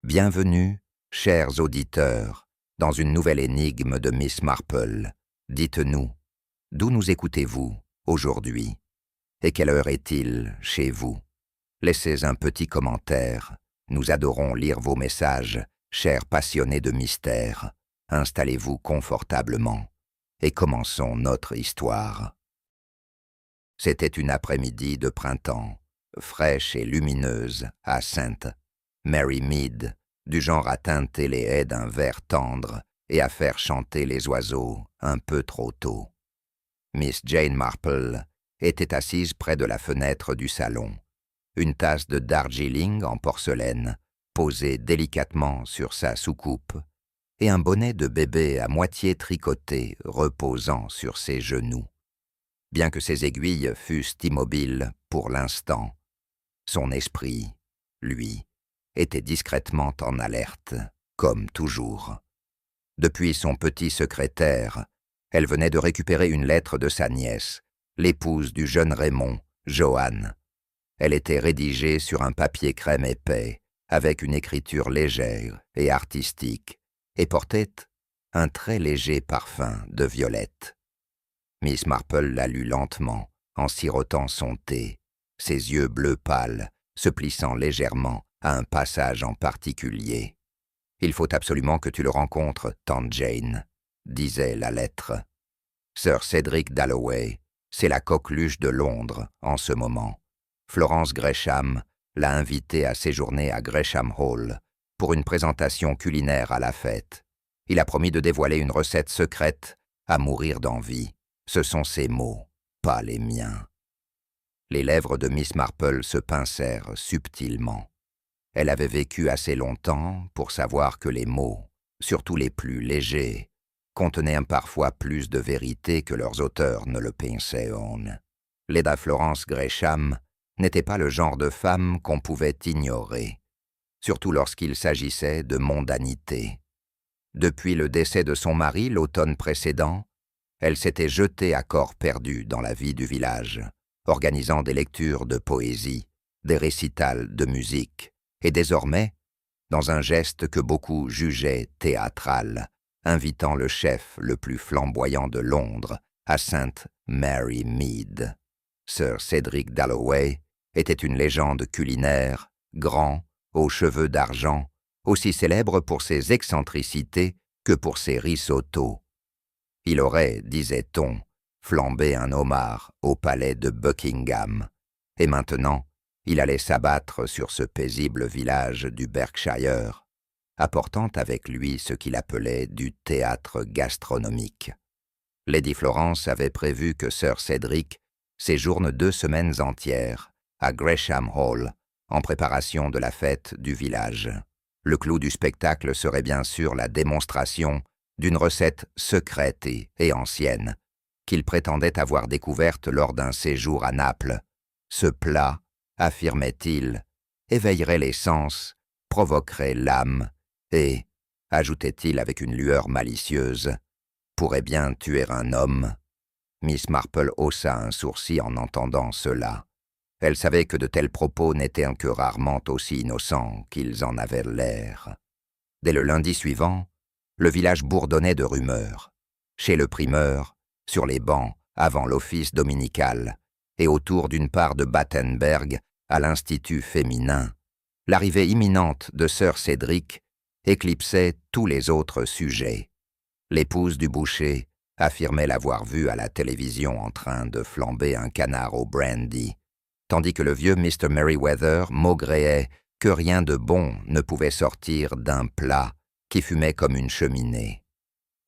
Bienvenue, chers auditeurs, dans une nouvelle énigme de Miss Marple. Dites-nous, d'où nous écoutez-vous aujourd'hui? Et quelle heure est-il chez vous? Laissez un petit commentaire. Nous adorons lire vos messages, chers passionnés de mystère. Installez-vous confortablement et commençons notre histoire. C'était une après-midi de printemps, fraîche et lumineuse à Sainte Mary Mead, du genre à teinter les haies d'un vert tendre et à faire chanter les oiseaux un peu trop tôt. Miss Jane Marple était assise près de la fenêtre du salon, une tasse de Darjeeling en porcelaine posée délicatement sur sa soucoupe et un bonnet de bébé à moitié tricoté reposant sur ses genoux. Bien que ses aiguilles fussent immobiles pour l'instant, son esprit, lui, était discrètement en alerte, comme toujours. Depuis son petit secrétaire, elle venait de récupérer une lettre de sa nièce, l'épouse du jeune Raymond, Joanne. Elle était rédigée sur un papier crème épais, avec une écriture légère et artistique, et portait un très léger parfum de violette. Miss Marple la lut lentement, en sirotant son thé, ses yeux bleus pâles, se plissant légèrement à un passage en particulier. « Il faut absolument que tu le rencontres, tante Jane », disait la lettre. « Sir Cédric Dalloway, c'est la coqueluche de Londres en ce moment. Florence Gresham l'a invité à séjourner à Gresham Hall pour une présentation culinaire à la fête. Il a promis de dévoiler une recette secrète à mourir d'envie. Ce sont ses mots, pas les miens. » Les lèvres de Miss Marple se pincèrent subtilement. Elle avait vécu assez longtemps pour savoir que les mots, surtout les plus légers, contenaient parfois plus de vérité que leurs auteurs ne le pensaient. Leda Florence Gresham n'était pas le genre de femme qu'on pouvait ignorer, surtout lorsqu'il s'agissait de mondanité. Depuis le décès de son mari l'automne précédent, elle s'était jetée à corps perdu dans la vie du village, organisant des lectures de poésie, des récitals de musique, et désormais, dans un geste que beaucoup jugeaient théâtral, invitant le chef le plus flamboyant de Londres à Sainte Mary Mead. Sir Cédric Dalloway était une légende culinaire, grand, aux cheveux d'argent, aussi célèbre pour ses excentricités que pour ses risottos. Il aurait, disait-on, flambé un homard au palais de Buckingham, et maintenant, il allait s'abattre sur ce paisible village du Berkshire, apportant avec lui ce qu'il appelait du théâtre gastronomique. Lady Florence avait prévu que Sir Cédric séjourne 2 semaines entières à Gresham Hall en préparation de la fête du village. Le clou du spectacle serait bien sûr la démonstration d'une recette secrète et ancienne qu'il prétendait avoir découverte lors d'un séjour à Naples. Ce plat, affirmait-il, éveillerait les sens, provoquerait l'âme et, ajoutait-il avec une lueur malicieuse, pourrait bien tuer un homme. Miss Marple haussa un sourcil en entendant cela. Elle savait que de tels propos n'étaient que rarement aussi innocents qu'ils en avaient l'air. Dès le lundi suivant, le village bourdonnait de rumeurs. Chez le primeur, sur les bancs, avant l'office dominical, et autour d'une part de Battenberg, à l'Institut féminin, l'arrivée imminente de Sir Cédric éclipsait tous les autres sujets. L'épouse du boucher affirmait l'avoir vu à la télévision en train de flamber un canard au brandy, tandis que le vieux Mr. Merryweather maugréait que rien de bon ne pouvait sortir d'un plat qui fumait comme une cheminée.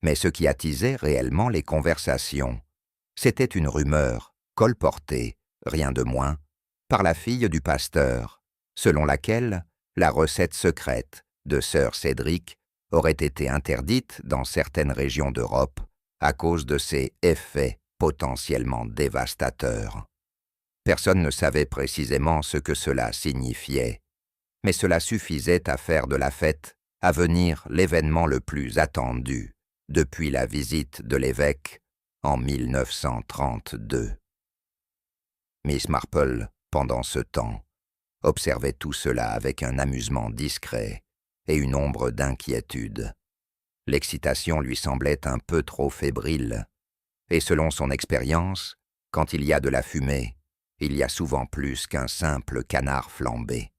Mais ce qui attisait réellement les conversations, c'était une rumeur, colportée, rien de moins, par la fille du pasteur, selon laquelle la recette secrète de Sir Cédric aurait été interdite dans certaines régions d'Europe à cause de ses effets potentiellement dévastateurs. Personne ne savait précisément ce que cela signifiait, mais cela suffisait à faire de la fête à venir l'événement le plus attendu depuis la visite de l'évêque en 1932. Miss Marple, pendant ce temps, observait tout cela avec un amusement discret et une ombre d'inquiétude. L'excitation lui semblait un peu trop fébrile, et selon son expérience, quand il y a de la fumée, il y a souvent plus qu'un simple canard flambé.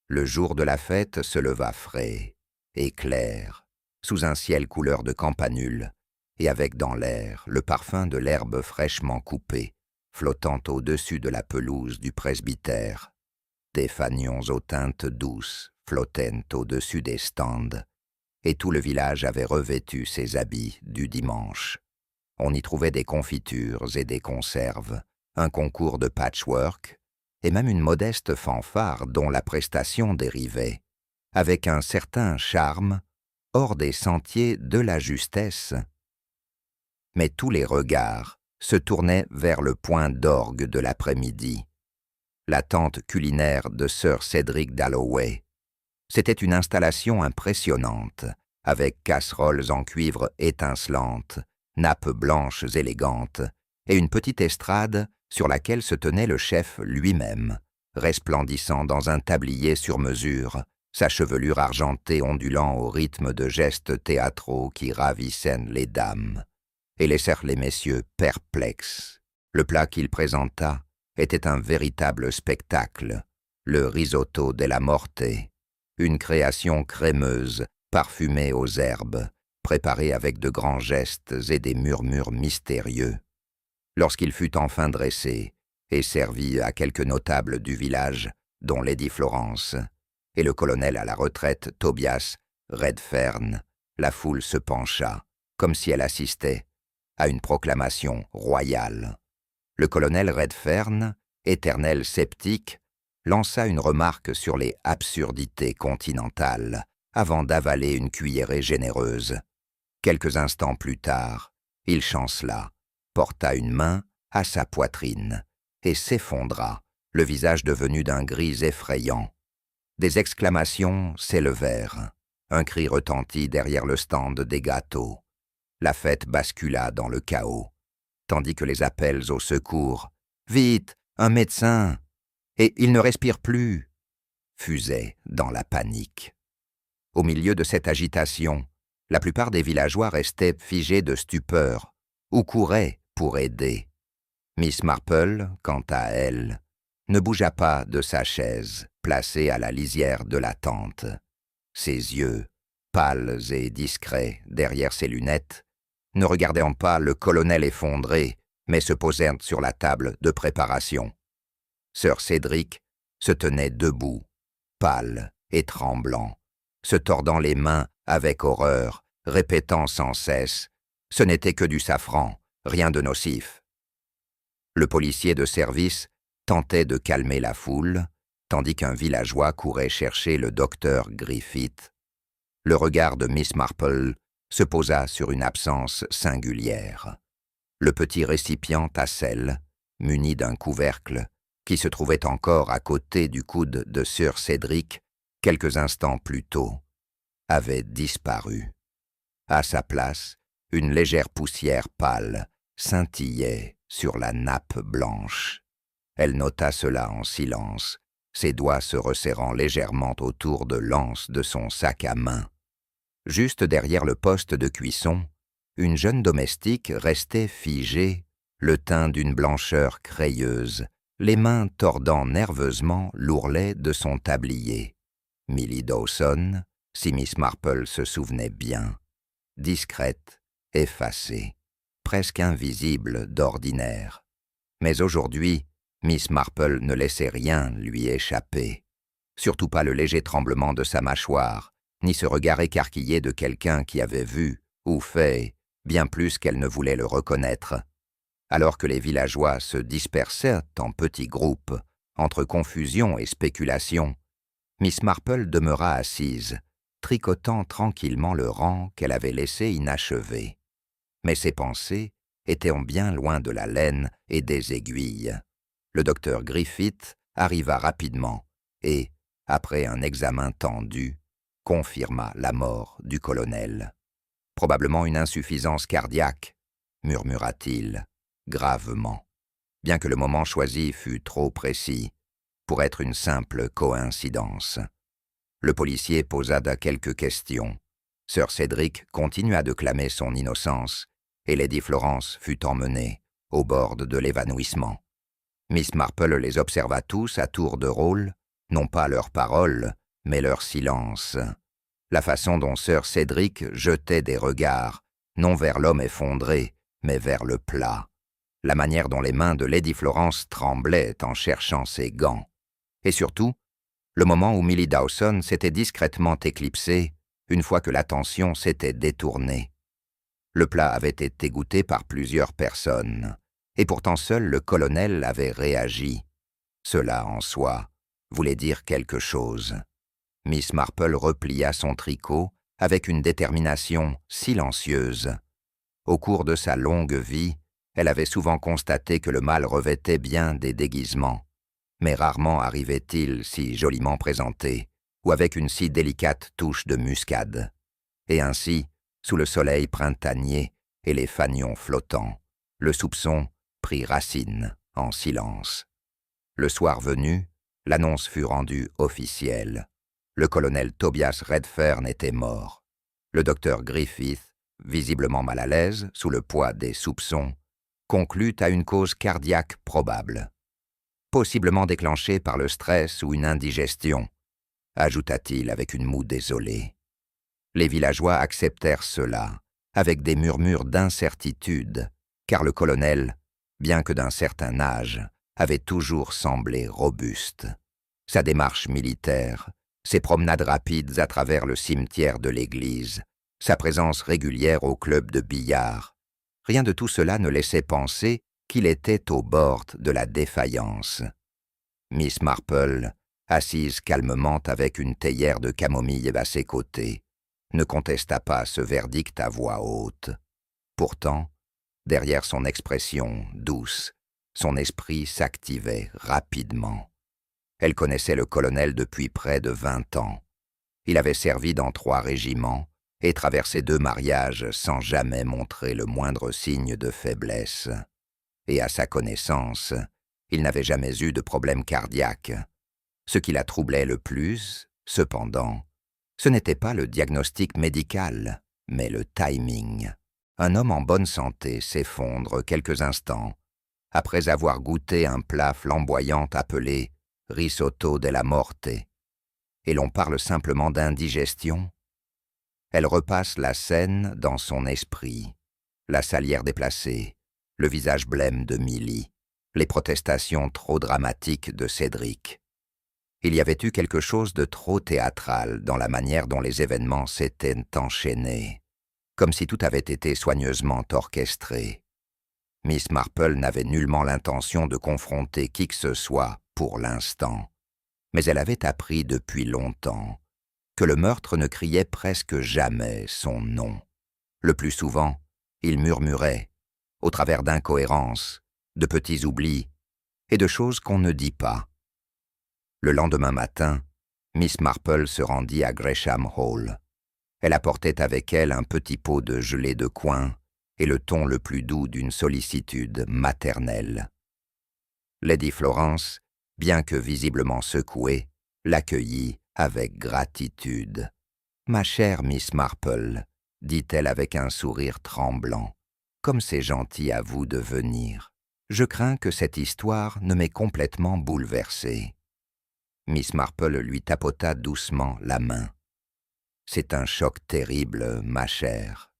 Le jour de la fête se leva frais et clair, sous un ciel couleur de campanule, et avec dans l'air le parfum de l'herbe fraîchement coupée, flottant au-dessus de la pelouse du presbytère. Des fanions aux teintes douces flottaient au-dessus des stands, et tout le village avait revêtu ses habits du dimanche. On y trouvait des confitures et des conserves, un concours de patchwork, et même une modeste fanfare dont la prestation dérivait, avec un certain charme, hors des sentiers de la justesse. Mais tous les regards se tournaient vers le point d'orgue de l'après-midi, la tente culinaire de Sir Cédric Dalloway. C'était une installation impressionnante, avec casseroles en cuivre étincelantes, nappes blanches élégantes, et une petite estrade sur laquelle se tenait le chef lui-même, resplendissant dans un tablier sur mesure, sa chevelure argentée ondulant au rythme de gestes théâtraux qui ravissaient les dames et laissèrent les messieurs perplexes. Le plat qu'il présenta était un véritable spectacle, le risotto della morte, une création crémeuse, parfumée aux herbes, préparée avec de grands gestes et des murmures mystérieux. Lorsqu'il fut enfin dressé et servi à quelques notables du village, dont Lady Florence, et le colonel à la retraite Tobias Redfern, la foule se pencha, comme si elle assistait à une proclamation royale. Le colonel Redfern, éternel sceptique, lança une remarque sur les absurdités continentales avant d'avaler une cuillerée généreuse. Quelques instants plus tard, il chancela, porta une main à sa poitrine et s'effondra, le visage devenu d'un gris effrayant. Des exclamations s'élevèrent. Un cri retentit derrière le stand des gâteaux. La fête bascula dans le chaos, tandis que les appels au secours « Vite, un médecin !» et « Il ne respire plus !» fusaient dans la panique. Au milieu de cette agitation, la plupart des villageois restaient figés de stupeur ou couraient pour aider. Miss Marple, quant à elle, ne bougea pas de sa chaise, placée à la lisière de la tente. Ses yeux, pâles et discrets derrière ses lunettes, ne regardant pas le colonel effondré, mais se posèrent sur la table de préparation. Sir Cédric se tenait debout, pâle et tremblant, se tordant les mains avec horreur, répétant sans cesse « Ce n'était que du safran, rien de nocif ». Le policier de service tentait de calmer la foule, tandis qu'un villageois courait chercher le docteur Griffith. Le regard de Miss Marple se posa sur une absence singulière. Le petit récipient à sel, muni d'un couvercle, qui se trouvait encore à côté du coude de Sir Cédric quelques instants plus tôt, avait disparu. À sa place, une légère poussière pâle scintillait sur la nappe blanche. Elle nota cela en silence, ses doigts se resserrant légèrement autour de l'anse de son sac à main. Juste derrière le poste de cuisson, une jeune domestique restait figée, le teint d'une blancheur crayeuse, les mains tordant nerveusement l'ourlet de son tablier. Millie Dawson, si Miss Marple se souvenait bien, discrète, effacée, presque invisible d'ordinaire. Mais aujourd'hui, Miss Marple ne laissait rien lui échapper, surtout pas le léger tremblement de sa mâchoire, ni ce regard écarquillé de quelqu'un qui avait vu ou fait bien plus qu'elle ne voulait le reconnaître. Alors que les villageois se dispersèrent en petits groupes, entre confusion et spéculation, Miss Marple demeura assise, tricotant tranquillement le rang qu'elle avait laissé inachevé. Mais ses pensées étaient bien loin de la laine et des aiguilles. Le docteur Griffith arriva rapidement et, après un examen tendu, confirma la mort du colonel. « Probablement une insuffisance cardiaque », murmura-t-il, gravement, bien que le moment choisi fût trop précis pour être une simple coïncidence. Le policier posa quelques questions. Sir Cédric continua de clamer son innocence, et Lady Florence fut emmenée au bord de l'évanouissement. Miss Marple les observa tous à tour de rôle, non pas leurs paroles, mais leur silence. La façon dont Sir Cédric jetait des regards, non vers l'homme effondré, mais vers le plat. La manière dont les mains de Lady Florence tremblaient en cherchant ses gants. Et surtout, le moment où Millie Dawson s'était discrètement éclipsée, une fois que l'attention s'était détournée. Le plat avait été goûté par plusieurs personnes, et pourtant seul le colonel avait réagi. Cela, en soi, voulait dire quelque chose. Miss Marple replia son tricot avec une détermination silencieuse. Au cours de sa longue vie, elle avait souvent constaté que le mal revêtait bien des déguisements, mais rarement arrivait-il si joliment présenté, ou avec une si délicate touche de muscade. Et ainsi, sous le soleil printanier et les fanions flottants, le soupçon prit racine en silence. Le soir venu, l'annonce fut rendue officielle. Le colonel Tobias Redfern était mort. Le docteur Griffith, visiblement mal à l'aise sous le poids des soupçons, conclut à une cause cardiaque probable. Possiblement déclenchée par le stress ou une indigestion, ajouta-t-il avec une moue désolée. Les villageois acceptèrent cela, avec des murmures d'incertitude, car le colonel, bien que d'un certain âge, avait toujours semblé robuste. Sa démarche militaire, ses promenades rapides à travers le cimetière de l'église, sa présence régulière au club de billard, rien de tout cela ne laissait penser qu'il était au bord de la défaillance. Miss Marple, assise calmement avec une théière de camomille à ses côtés, ne contesta pas ce verdict à voix haute. Pourtant, derrière son expression douce, son esprit s'activait rapidement. Elle connaissait le colonel depuis près de 20 ans. Il avait servi dans 3 régiments et traversé 2 mariages sans jamais montrer le moindre signe de faiblesse. Et à sa connaissance, il n'avait jamais eu de problème cardiaque. Ce qui la troublait le plus, cependant, ce n'était pas le diagnostic médical, mais le timing. Un homme en bonne santé s'effondre quelques instants après avoir goûté un plat flamboyant appelé risotto della morte. Et l'on parle simplement d'indigestion. Elle repasse la scène dans son esprit, la salière déplacée, le visage blême de Millie, les protestations trop dramatiques de Cédric. Il y avait eu quelque chose de trop théâtral dans la manière dont les événements s'étaient enchaînés, comme si tout avait été soigneusement orchestré. Miss Marple n'avait nullement l'intention de confronter qui que ce soit pour l'instant, mais elle avait appris depuis longtemps que le meurtre ne criait presque jamais son nom. Le plus souvent, il murmurait, au travers d'incohérences, de petits oublis et de choses qu'on ne dit pas. Le lendemain matin, Miss Marple se rendit à Gresham Hall. Elle apportait avec elle un petit pot de gelée de coin et le ton le plus doux d'une sollicitude maternelle. Lady Florence, bien que visiblement secouée, l'accueillit avec gratitude. « Ma chère Miss Marple, dit-elle avec un sourire tremblant, comme c'est gentil à vous de venir. Je crains que cette histoire ne m'ait complètement bouleversée. » Miss Marple lui tapota doucement la main. « C'est un choc terrible, ma chère.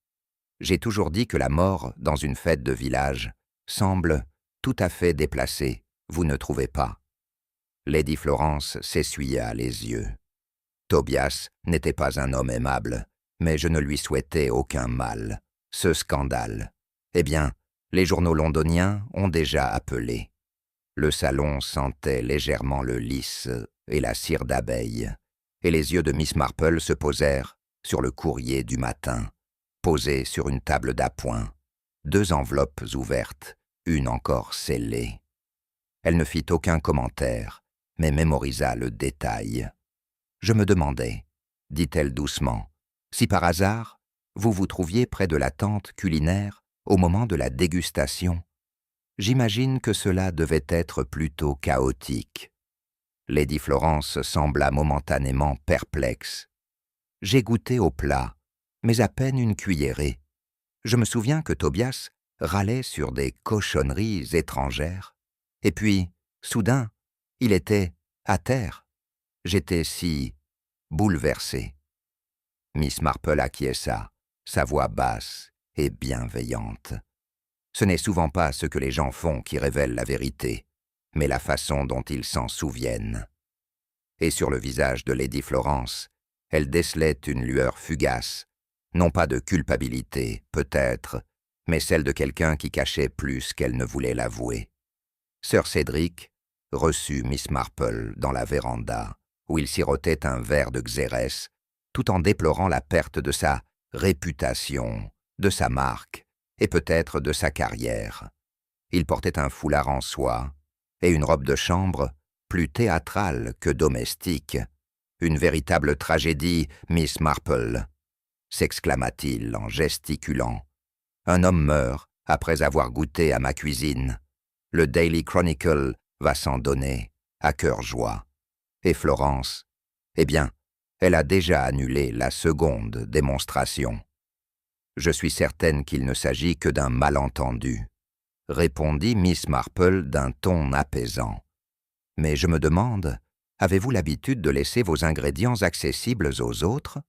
J'ai toujours dit que la mort, dans une fête de village, semble tout à fait déplacée, vous ne trouvez pas ?» Lady Florence s'essuya les yeux. Tobias n'était pas un homme aimable, mais je ne lui souhaitais aucun mal. Ce scandale, eh bien, les journaux londoniens ont déjà appelé. Le salon sentait légèrement le lys et la cire d'abeille, et les yeux de Miss Marple se posèrent sur le courrier du matin, posé sur une table d'appoint, 2 enveloppes ouvertes, une encore scellée. Elle ne fit aucun commentaire, mais mémorisa le détail. « Je me demandais, dit-elle doucement, si par hasard, vous vous trouviez près de la tente culinaire au moment de la dégustation. J'imagine que cela devait être plutôt chaotique. » Lady Florence sembla momentanément perplexe. « J'ai goûté au plat, mais à peine une cuillerée. Je me souviens que Tobias râlait sur des cochonneries étrangères. Et puis, soudain, il était à terre. J'étais si bouleversé. » Miss Marple acquiesça, sa voix basse et bienveillante. Ce n'est souvent pas ce que les gens font qui révèle la vérité, mais la façon dont ils s'en souviennent. Et sur le visage de Lady Florence, elle décelait une lueur fugace, non pas de culpabilité, peut-être, mais celle de quelqu'un qui cachait plus qu'elle ne voulait l'avouer. Sir Cédric reçut Miss Marple dans la véranda, où il sirotait un verre de Xérès, tout en déplorant la perte de sa réputation, de sa marque, et peut-être de sa carrière. Il portait un foulard en soie et une robe de chambre plus théâtrale que domestique. Une véritable tragédie, Miss Marple, s'exclama-t-il en gesticulant. Un homme meurt après avoir goûté à ma cuisine. Le Daily Chronicle va s'en donner à cœur joie. Et Florence, eh bien, elle a déjà annulé la seconde démonstration. Je suis certaine qu'il ne s'agit que d'un malentendu, répondit Miss Marple d'un ton apaisant. Mais je me demande, avez-vous l'habitude de laisser vos ingrédients accessibles aux autres?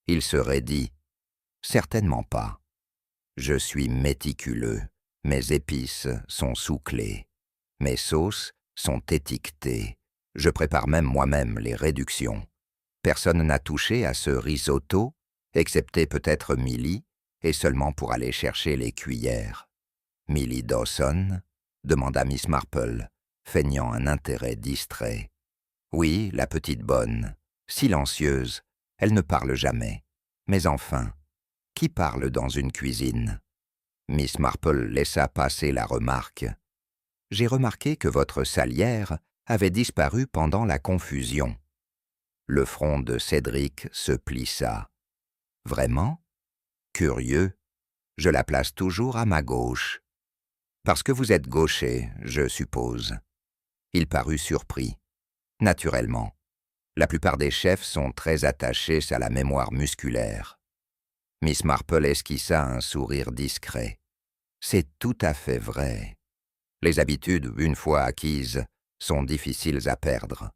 Il serait dit, certainement pas. Je suis méticuleux, mes épices sont sous-clés, mes sauces sont étiquetées, je prépare même moi-même les réductions. Personne n'a touché à ce risotto, excepté peut-être Milly, et seulement pour aller chercher les cuillères. Milly Dawson demanda Miss Marple, feignant un intérêt distrait. Oui, la petite bonne, silencieuse, elle ne parle jamais. Mais enfin, qui parle dans une cuisine? Miss Marple laissa passer la remarque. J'ai remarqué que votre salière avait disparu pendant la confusion. Le front de Cédric se plissa. Vraiment? Curieux, je la place toujours à ma gauche. Parce que vous êtes gaucher, je suppose. Il parut surpris. Naturellement. La plupart des chefs sont très attachés à la mémoire musculaire. Miss Marple esquissa un sourire discret. C'est tout à fait vrai. Les habitudes, une fois acquises, sont difficiles à perdre.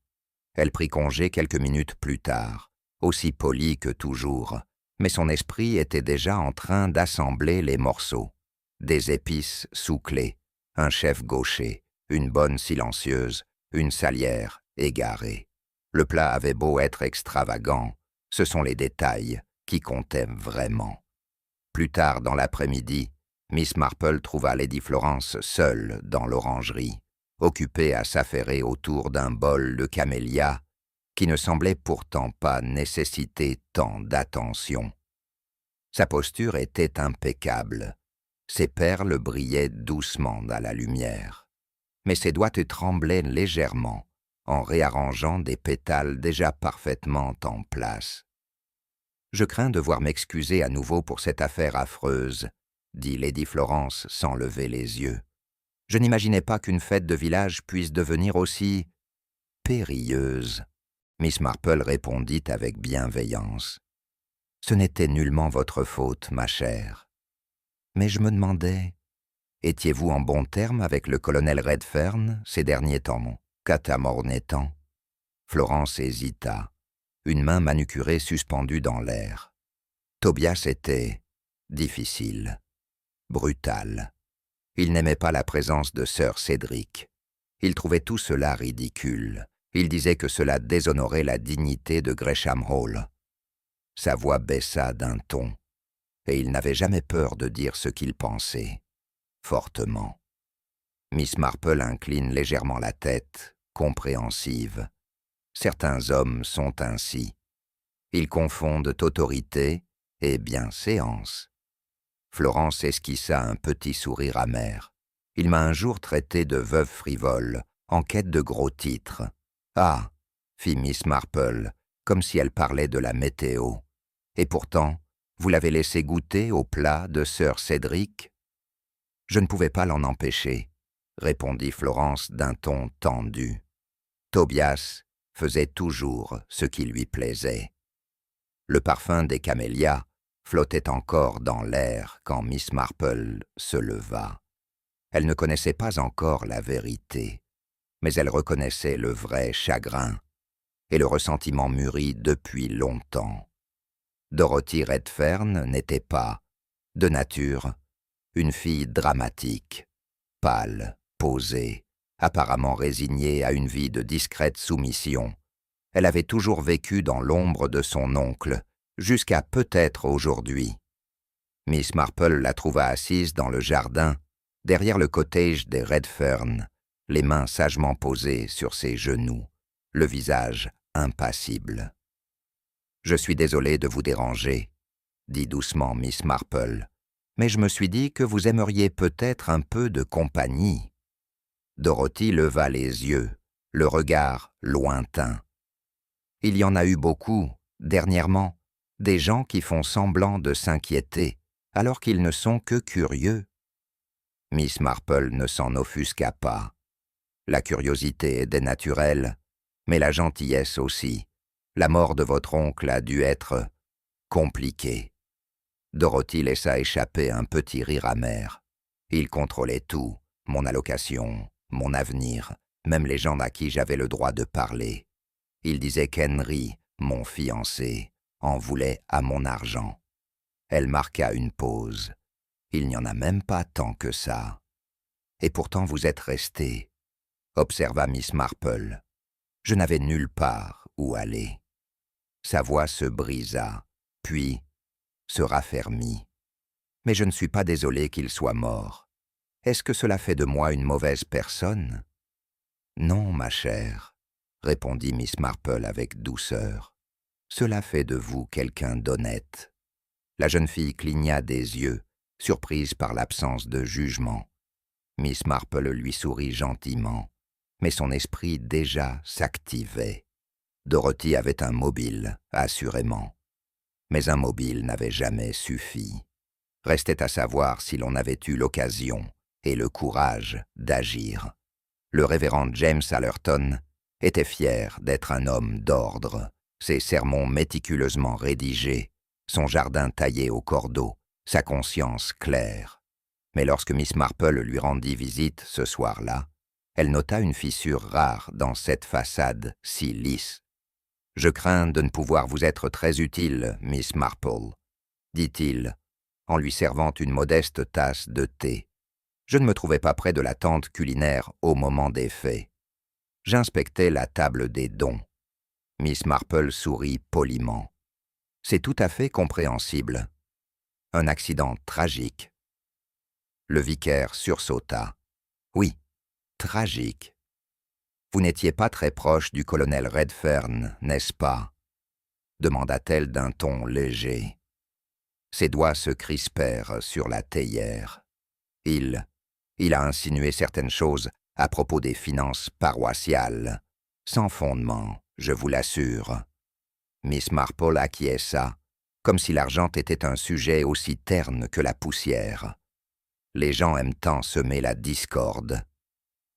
Elle prit congé quelques minutes plus tard, aussi polie que toujours, mais son esprit était déjà en train d'assembler les morceaux. Des épices sous-clés, un chef gaucher, une bonne silencieuse, une salière égarée. Le plat avait beau être extravagant, ce sont les détails qui comptaient vraiment. Plus tard dans l'après-midi, Miss Marple trouva Lady Florence seule dans l'orangerie, occupée à s'affairer autour d'un bol de camélias qui ne semblait pourtant pas nécessiter tant d'attention. Sa posture était impeccable. Ses perles brillaient doucement à la lumière, mais ses doigts tremblaient légèrement en réarrangeant des pétales déjà parfaitement en place. « Je crains devoir m'excuser à nouveau pour cette affaire affreuse, » dit Lady Florence sans lever les yeux. « Je n'imaginais pas qu'une fête de village puisse devenir aussi périlleuse. » Miss Marple répondit avec bienveillance. « Ce n'était nullement votre faute, ma chère. Mais je me demandais, étiez-vous en bons termes avec le colonel Redfern ces derniers temps, catamornétant ?» Florence hésita, une main manucurée suspendue dans l'air. Tobias était difficile, brutal. Il n'aimait pas la présence de Sir Cédric. Il trouvait tout cela ridicule. Il disait que cela déshonorait la dignité de Gresham Hall. Sa voix baissa d'un ton, et il n'avait jamais peur de dire ce qu'il pensait, fortement. Miss Marple incline légèrement la tête, compréhensive. Certains hommes sont ainsi. Ils confondent autorité et bienséance. Florence esquissa un petit sourire amer. Il m'a un jour traité de veuve frivole, en quête de gros titres. « Ah !» fit Miss Marple, comme si elle parlait de la météo. « Et pourtant, vous l'avez laissé goûter au plat de Sir Cédric ?»« Je ne pouvais pas l'en empêcher, » répondit Florence d'un ton tendu. Tobias faisait toujours ce qui lui plaisait. Le parfum des camélias flottait encore dans l'air quand Miss Marple se leva. Elle ne connaissait pas encore la vérité, mais elle reconnaissait le vrai chagrin et le ressentiment mûri depuis longtemps. Dorothy Redfern n'était pas, de nature, une fille dramatique, pâle, posée, apparemment résignée à une vie de discrète soumission. Elle avait toujours vécu dans l'ombre de son oncle, jusqu'à peut-être aujourd'hui. Miss Marple la trouva assise dans le jardin, derrière le cottage des Redfern, les mains sagement posées sur ses genoux, le visage impassible. « Je suis désolée de vous déranger, » dit doucement Miss Marple, « mais je me suis dit que vous aimeriez peut-être un peu de compagnie. » Dorothy leva les yeux, le regard lointain. « Il y en a eu beaucoup, dernièrement, des gens qui font semblant de s'inquiéter, alors qu'ils ne sont que curieux. » Miss Marple ne s'en offusqua pas. La curiosité est dénaturelle, mais la gentillesse aussi. La mort de votre oncle a dû être compliquée. Dorothy laissa échapper un petit rire amer. Il contrôlait tout, mon allocation, mon avenir, même les gens à qui j'avais le droit de parler. Il disait qu'Henry, mon fiancé, en voulait à mon argent. Elle marqua une pause. Il n'y en a même pas tant que ça. Et pourtant vous êtes resté, observa Miss Marple. Je n'avais nulle part où aller. Sa voix se brisa, puis se raffermit. Mais je ne suis pas désolé qu'il soit mort. Est-ce que cela fait de moi une mauvaise personne? Non, ma chère, répondit Miss Marple avec douceur. Cela fait de vous quelqu'un d'honnête. La jeune fille cligna des yeux, surprise par l'absence de jugement. Miss Marple lui sourit gentiment, mais son esprit déjà s'activait. Dorothy avait un mobile, assurément. Mais un mobile n'avait jamais suffi. Restait à savoir si l'on avait eu l'occasion et le courage d'agir. Le révérend James Allerton était fier d'être un homme d'ordre, ses sermons méticuleusement rédigés, son jardin taillé au cordeau, sa conscience claire. Mais lorsque Miss Marple lui rendit visite ce soir-là, elle nota une fissure rare dans cette façade si lisse. « Je crains de ne pouvoir vous être très utile, Miss Marple, » dit-il, en lui servant une modeste tasse de thé. Je ne me trouvais pas près de la tente culinaire au moment des faits. J'inspectais la table des dons. Miss Marple sourit poliment. « C'est tout à fait compréhensible. Un accident tragique. » Le vicaire sursauta. « Oui, tragique. Vous n'étiez pas très proche du colonel Redfern, n'est-ce pas ?» demanda-t-elle d'un ton léger. Ses doigts se crispèrent sur la théière. Il a insinué certaines choses à propos des finances paroissiales, sans fondement, je vous l'assure. Miss Marple acquiesça, comme si l'argent était un sujet aussi terne que la poussière. Les gens aiment tant semer la discorde.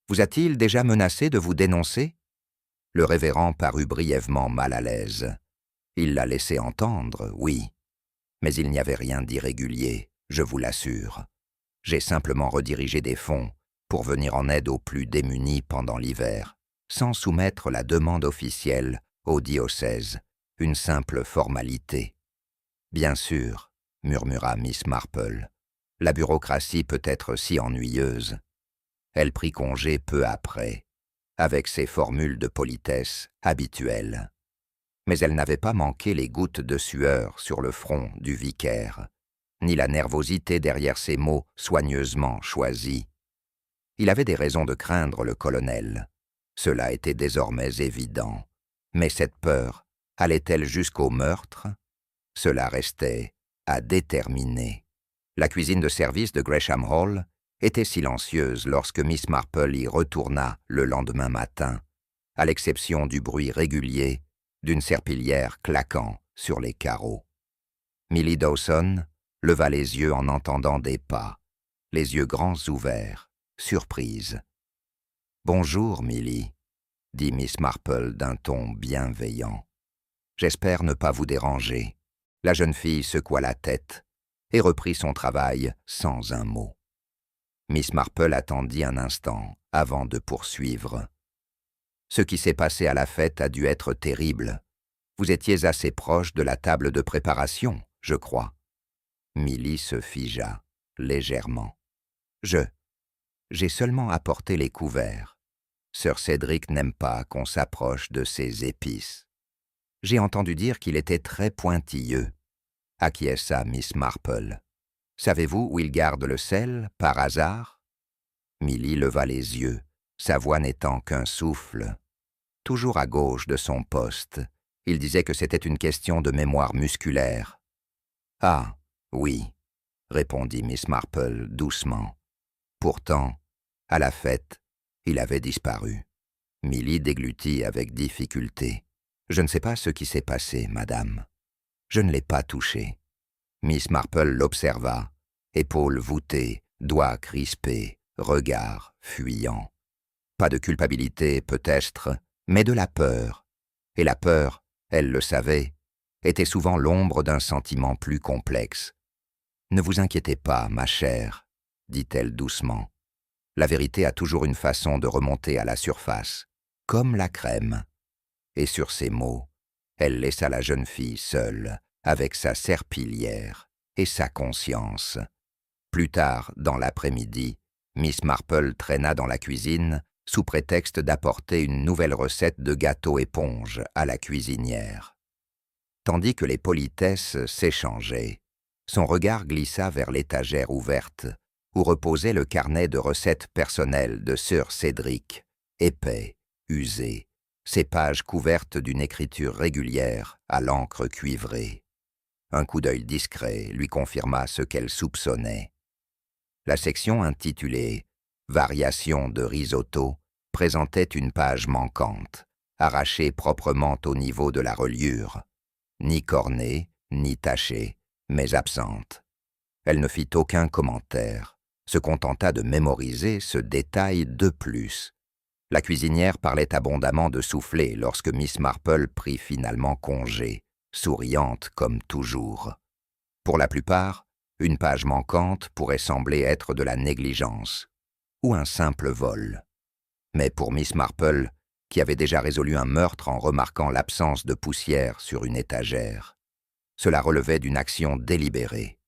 Vous a-t-il déjà menacé de vous dénoncer? Le révérend parut brièvement mal à l'aise. Il l'a laissé entendre, oui. Mais il n'y avait rien d'irrégulier, je vous l'assure. J'ai simplement redirigé des fonds pour venir en aide aux plus démunis pendant l'hiver, sans soumettre la demande officielle au diocèse, une simple formalité. Bien sûr, murmura Miss Marple, la bureaucratie peut être si ennuyeuse. Elle prit congé peu après, avec ses formules de politesse habituelles. Mais elle n'avait pas manqué les gouttes de sueur sur le front du vicaire, ni la nervosité derrière ses mots soigneusement choisis. Il avait des raisons de craindre le colonel. Cela était désormais évident. Mais cette peur allait-elle jusqu'au meurtre? Cela restait à déterminer. La cuisine de service de Gresham Hall était silencieuse lorsque Miss Marple y retourna le lendemain matin, à l'exception du bruit régulier d'une serpillière claquant sur les carreaux. Millie Dawson leva les yeux en entendant des pas, les yeux grands ouverts, surprise. « Bonjour, Millie, » dit Miss Marple d'un ton bienveillant. « J'espère ne pas vous déranger. » La jeune fille secoua la tête et reprit son travail sans un mot. Miss Marple attendit un instant avant de poursuivre. « Ce qui s'est passé à la fête a dû être terrible. Vous étiez assez proche de la table de préparation, je crois. » Milly se figea, légèrement. « J'ai seulement apporté les couverts. Sir Cédric n'aime pas qu'on s'approche de ses épices. J'ai entendu dire qu'il était très pointilleux. » acquiesça Miss Marple. « Savez-vous où il garde le sel, par hasard ?» Milly leva les yeux, sa voix n'étant qu'un souffle. Toujours à gauche de son poste, il disait que c'était une question de mémoire musculaire. « Ah, oui, » répondit Miss Marple doucement. Pourtant, à la fête, il avait disparu. Milly déglutit avec difficulté. « Je ne sais pas ce qui s'est passé, madame. Je ne l'ai pas touché. » Miss Marple l'observa, épaules voûtées, doigts crispés, regard fuyant. Pas de culpabilité peut-être, mais de la peur. Et la peur, elle le savait, était souvent l'ombre d'un sentiment plus complexe. « Ne vous inquiétez pas, ma chère, » dit-elle doucement. « La vérité a toujours une façon de remonter à la surface, comme la crème. » Et sur ces mots, elle laissa la jeune fille seule, avec sa serpillière et sa conscience. Plus tard, dans l'après-midi, Miss Marple traîna dans la cuisine sous prétexte d'apporter une nouvelle recette de gâteau éponge à la cuisinière. Tandis que les politesses s'échangeaient, son regard glissa vers l'étagère ouverte où reposait le carnet de recettes personnelles de Sir Cédric, épais, usé, ses pages couvertes d'une écriture régulière à l'encre cuivrée. Un coup d'œil discret lui confirma ce qu'elle soupçonnait. La section intitulée « Variations de risotto » présentait une page manquante, arrachée proprement au niveau de la reliure. Ni cornée, ni tachée, mais absente. Elle ne fit aucun commentaire, se contenta de mémoriser ce détail de plus. La cuisinière parlait abondamment de souffler lorsque Miss Marple prit finalement congé, souriante comme toujours. Pour la plupart, une page manquante pourrait sembler être de la négligence, ou un simple vol. Mais pour Miss Marple, qui avait déjà résolu un meurtre en remarquant l'absence de poussière sur une étagère, cela relevait d'une action délibérée.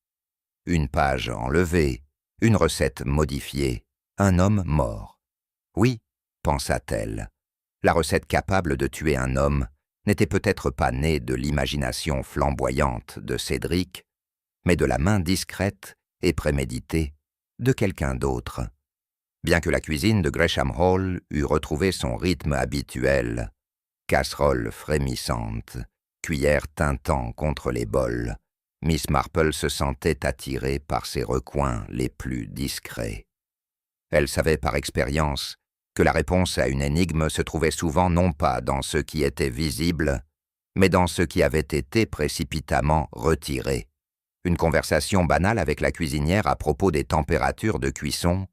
Une page enlevée, une recette modifiée, un homme mort. Oui, pensa-t-elle, la recette capable de tuer un homme n'était peut-être pas née de l'imagination flamboyante de Cédric, mais de la main discrète et préméditée de quelqu'un d'autre. Bien que la cuisine de Gresham Hall eût retrouvé son rythme habituel, casserole frémissante, cuillère tintant contre les bols, Miss Marple se sentait attirée par ses recoins les plus discrets. Elle savait par expérience que la réponse à une énigme se trouvait souvent non pas dans ce qui était visible, mais dans ce qui avait été précipitamment retiré. Une conversation banale avec la cuisinière à propos des températures de cuisson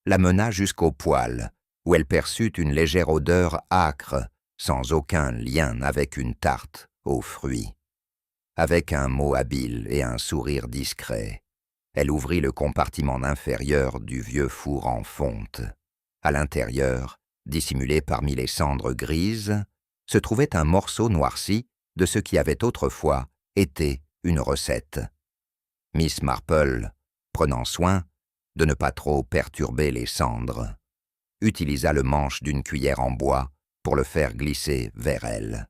la mena jusqu'au poêle, où elle perçut une légère odeur âcre, sans aucun lien avec une tarte aux fruits. Avec un mot habile et un sourire discret, elle ouvrit le compartiment inférieur du vieux four en fonte. À l'intérieur, dissimulé parmi les cendres grises, se trouvait un morceau noirci de ce qui avait autrefois été une recette. Miss Marple, prenant soin de ne pas trop perturber les cendres, utilisa le manche d'une cuillère en bois pour le faire glisser vers elle.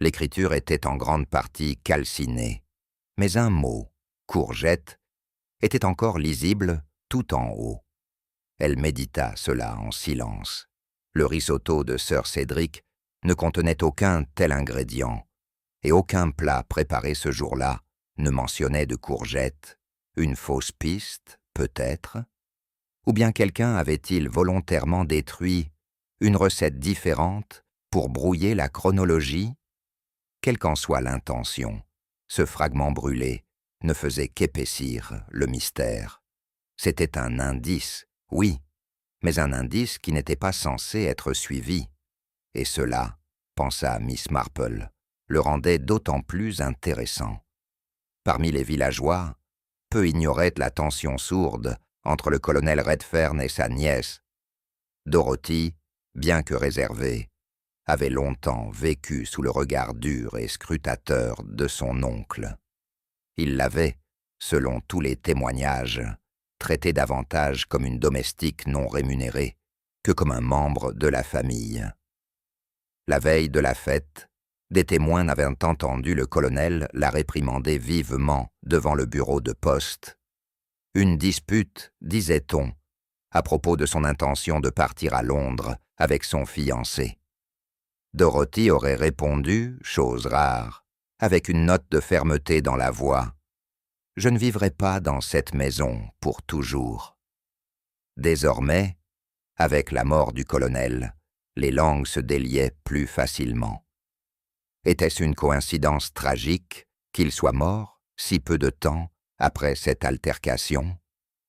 L'écriture était en grande partie calcinée, mais un mot, courgette, était encore lisible tout en haut. Elle médita cela en silence. Le risotto de Sir Cédric ne contenait aucun tel ingrédient, et aucun plat préparé ce jour-là ne mentionnait de courgettes. Une fausse piste, peut-être? Ou bien quelqu'un avait-il volontairement détruit une recette différente pour brouiller la chronologie? Quelle qu'en soit l'intention, ce fragment brûlé ne faisait qu'épaissir le mystère. C'était un indice, oui, mais un indice qui n'était pas censé être suivi. Et cela, pensa Miss Marple, le rendait d'autant plus intéressant. Parmi les villageois, peu ignoraient la tension sourde entre le colonel Redfern et sa nièce. Dorothy, bien que réservée, avait longtemps vécu sous le regard dur et scrutateur de son oncle. Il l'avait, selon tous les témoignages, traitée davantage comme une domestique non rémunérée que comme un membre de la famille. La veille de la fête, des témoins n'avaient entendu le colonel la réprimander vivement devant le bureau de poste. Une dispute, disait-on, à propos de son intention de partir à Londres avec son fiancé. Dorothy aurait répondu, chose rare, avec une note de fermeté dans la voix. « Je ne vivrai pas dans cette maison pour toujours. » Désormais, avec la mort du colonel, les langues se déliaient plus facilement. Était-ce une coïncidence tragique qu'il soit mort si peu de temps après cette altercation?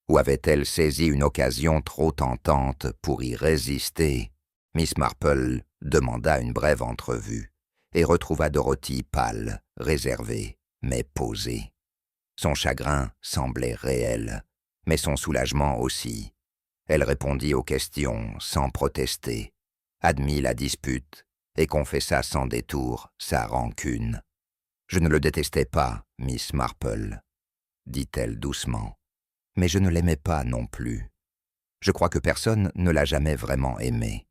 Ou avait-elle saisi une occasion trop tentante pour y résister? Miss Marple demanda une brève entrevue et retrouva Dorothy pâle, réservée, mais posée. Son chagrin semblait réel, mais son soulagement aussi. Elle répondit aux questions sans protester, admit la dispute et confessa sans détour sa rancune. « Je ne le détestais pas, Miss Marple, » dit-elle doucement, « mais je ne l'aimais pas non plus. Je crois que personne ne l'a jamais vraiment aimé. »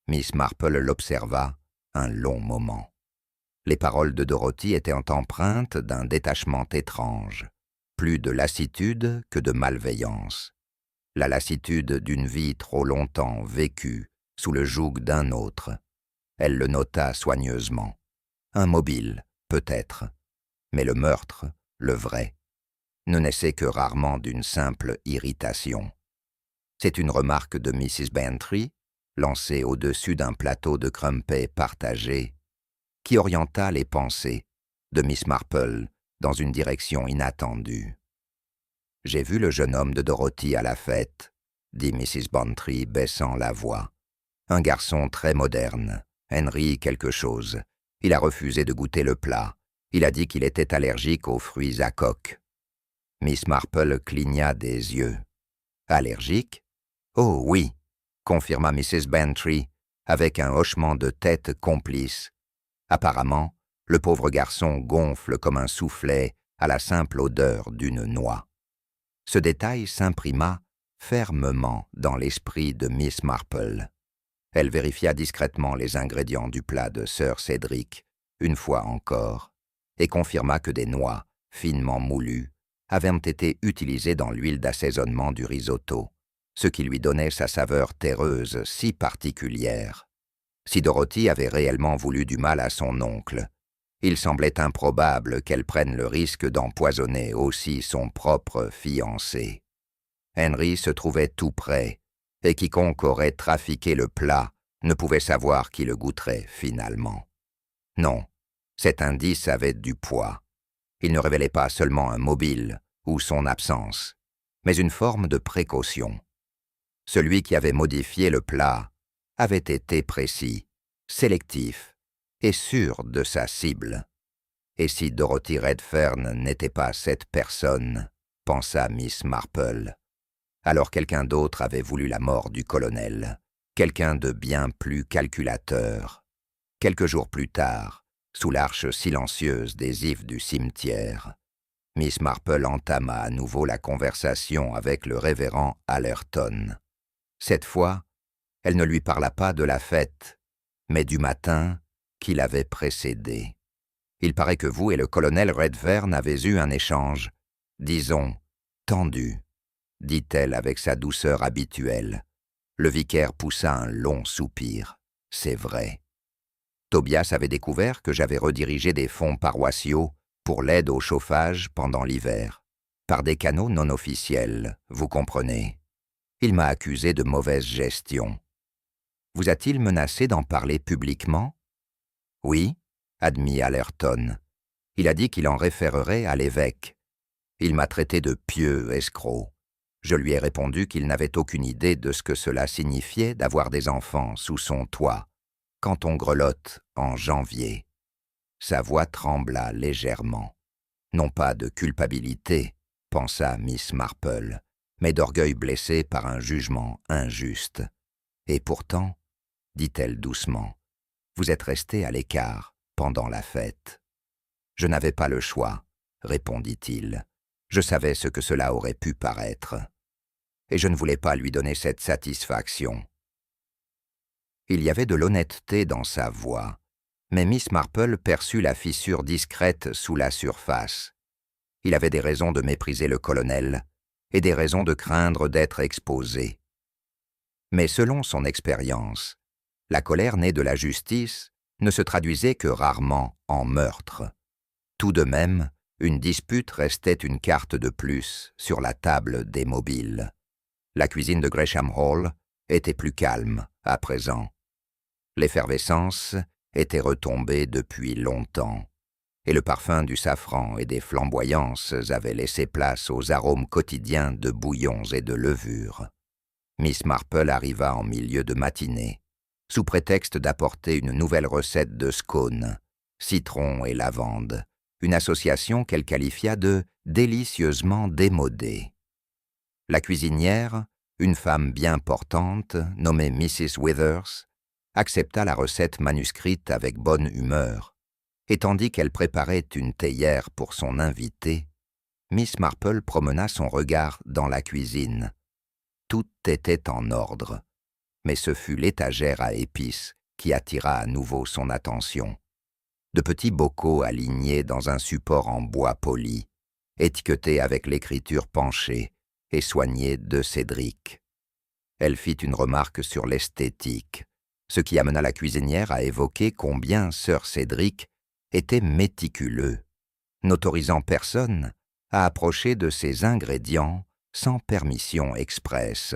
Miss Marple l'observa un long moment. Les paroles de Dorothy étaient empreintes d'un détachement étrange, plus de lassitude que de malveillance. La lassitude d'une vie trop longtemps vécue sous le joug d'un autre. Elle le nota soigneusement. Un mobile, peut-être, mais le meurtre, le vrai, ne naissait que rarement d'une simple irritation. C'est une remarque de Mrs. Bantry, lancée au-dessus d'un plateau de crumpets partagés, qui orienta les pensées de Miss Marple dans une direction inattendue. « J'ai vu le jeune homme de Dorothy à la fête, » dit Mrs. Bantry, baissant la voix. « Un garçon très moderne, Henry quelque chose. Il a refusé de goûter le plat. Il a dit qu'il était allergique aux fruits à coque. » Miss Marple cligna des yeux. « Allergique? Oh oui, » confirma Mrs. Bantry, avec un hochement de tête complice. Apparemment, le pauvre garçon gonfle comme un soufflet à la simple odeur d'une noix. Ce détail s'imprima fermement dans l'esprit de Miss Marple. Elle vérifia discrètement les ingrédients du plat de Sir Cédric, une fois encore, et confirma que des noix, finement moulues, avaient été utilisées dans l'huile d'assaisonnement du risotto, ce qui lui donnait sa saveur terreuse si particulière. Si Dorothy avait réellement voulu du mal à son oncle, il semblait improbable qu'elle prenne le risque d'empoisonner aussi son propre fiancé. Henry se trouvait tout près, et quiconque aurait trafiqué le plat ne pouvait savoir qui le goûterait finalement. Non, cet indice avait du poids. Il ne révélait pas seulement un mobile ou son absence, mais une forme de précaution. Celui qui avait modifié le plat avait été précis, sélectif et sûr de sa cible. Et si Dorothy Redfern n'était pas cette personne, pensa Miss Marple, alors quelqu'un d'autre avait voulu la mort du colonel, quelqu'un de bien plus calculateur. Quelques jours plus tard, sous l'arche silencieuse des ifs du cimetière, Miss Marple entama à nouveau la conversation avec le révérend Allerton. Cette fois, elle ne lui parla pas de la fête, mais du matin qui l'avait précédé. « Il paraît que vous et le colonel Redfern avez eu un échange, disons, tendu, » dit-elle avec sa douceur habituelle. Le vicaire poussa un long soupir. « C'est vrai. » Tobias avait découvert que j'avais redirigé des fonds paroissiaux pour l'aide au chauffage pendant l'hiver, par des canaux non officiels, vous comprenez. Il m'a accusé de mauvaise gestion. Vous a-t-il menacé d'en parler publiquement? Oui, admit Allerton. Il a dit qu'il en référerait à l'évêque. Il m'a traité de pieux escroc. Je lui ai répondu qu'il n'avait aucune idée de ce que cela signifiait d'avoir des enfants sous son toit, quand on grelotte en janvier. Sa voix trembla légèrement. Non pas de culpabilité, pensa Miss Marple, mais d'orgueil blessé par un jugement injuste. Et pourtant, dit-elle doucement, vous êtes resté à l'écart pendant la fête. Je n'avais pas le choix, répondit-il. Je savais ce que cela aurait pu paraître. Et je ne voulais pas lui donner cette satisfaction. Il y avait de l'honnêteté dans sa voix, mais Miss Marple perçut la fissure discrète sous la surface. Il avait des raisons de mépriser le colonel et des raisons de craindre d'être exposé. Mais selon son expérience, la colère née de la justice ne se traduisait que rarement en meurtre. Tout de même, une dispute restait une carte de plus sur la table des mobiles. La cuisine de Gresham Hall était plus calme à présent. L'effervescence était retombée depuis longtemps, et le parfum du safran et des flamboyances avait laissé place aux arômes quotidiens de bouillons et de levures. Miss Marple arriva en milieu de matinée, sous prétexte d'apporter une nouvelle recette de scone, citron et lavande, une association qu'elle qualifia de délicieusement démodée. La cuisinière, une femme bien portante, nommée Mrs. Withers, accepta la recette manuscrite avec bonne humeur, et tandis qu'elle préparait une théière pour son invité, Miss Marple promena son regard dans la cuisine. Tout était en ordre, mais ce fut l'étagère à épices qui attira à nouveau son attention. De petits bocaux alignés dans un support en bois poli, étiquetés avec l'écriture penchée et soignés de Cédric. Elle fit une remarque sur l'esthétique, ce qui amena la cuisinière à évoquer combien Sir Cédric était méticuleux, n'autorisant personne à approcher de ses ingrédients sans permission expresse.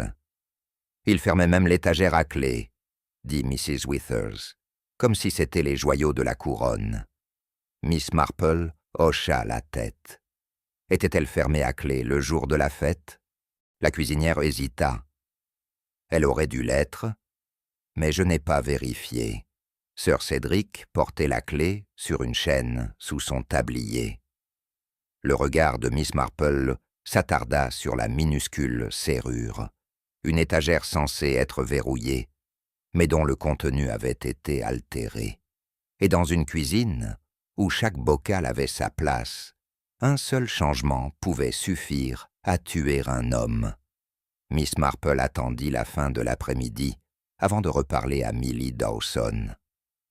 « Il fermait même l'étagère à clé, » dit Mrs. Withers, comme si c'étaient les joyaux de la couronne. Miss Marple hocha la tête. Était-elle fermée à clé le jour de la fête? La cuisinière hésita. Elle aurait dû l'être, mais je n'ai pas vérifié. Sir Cédric portait la clé sur une chaîne sous son tablier. Le regard de Miss Marple s'attarda sur la minuscule serrure, une étagère censée être verrouillée, mais dont le contenu avait été altéré. Et dans une cuisine, où chaque bocal avait sa place, un seul changement pouvait suffire à tuer un homme. Miss Marple attendit la fin de l'après-midi avant de reparler à Milly Dawson.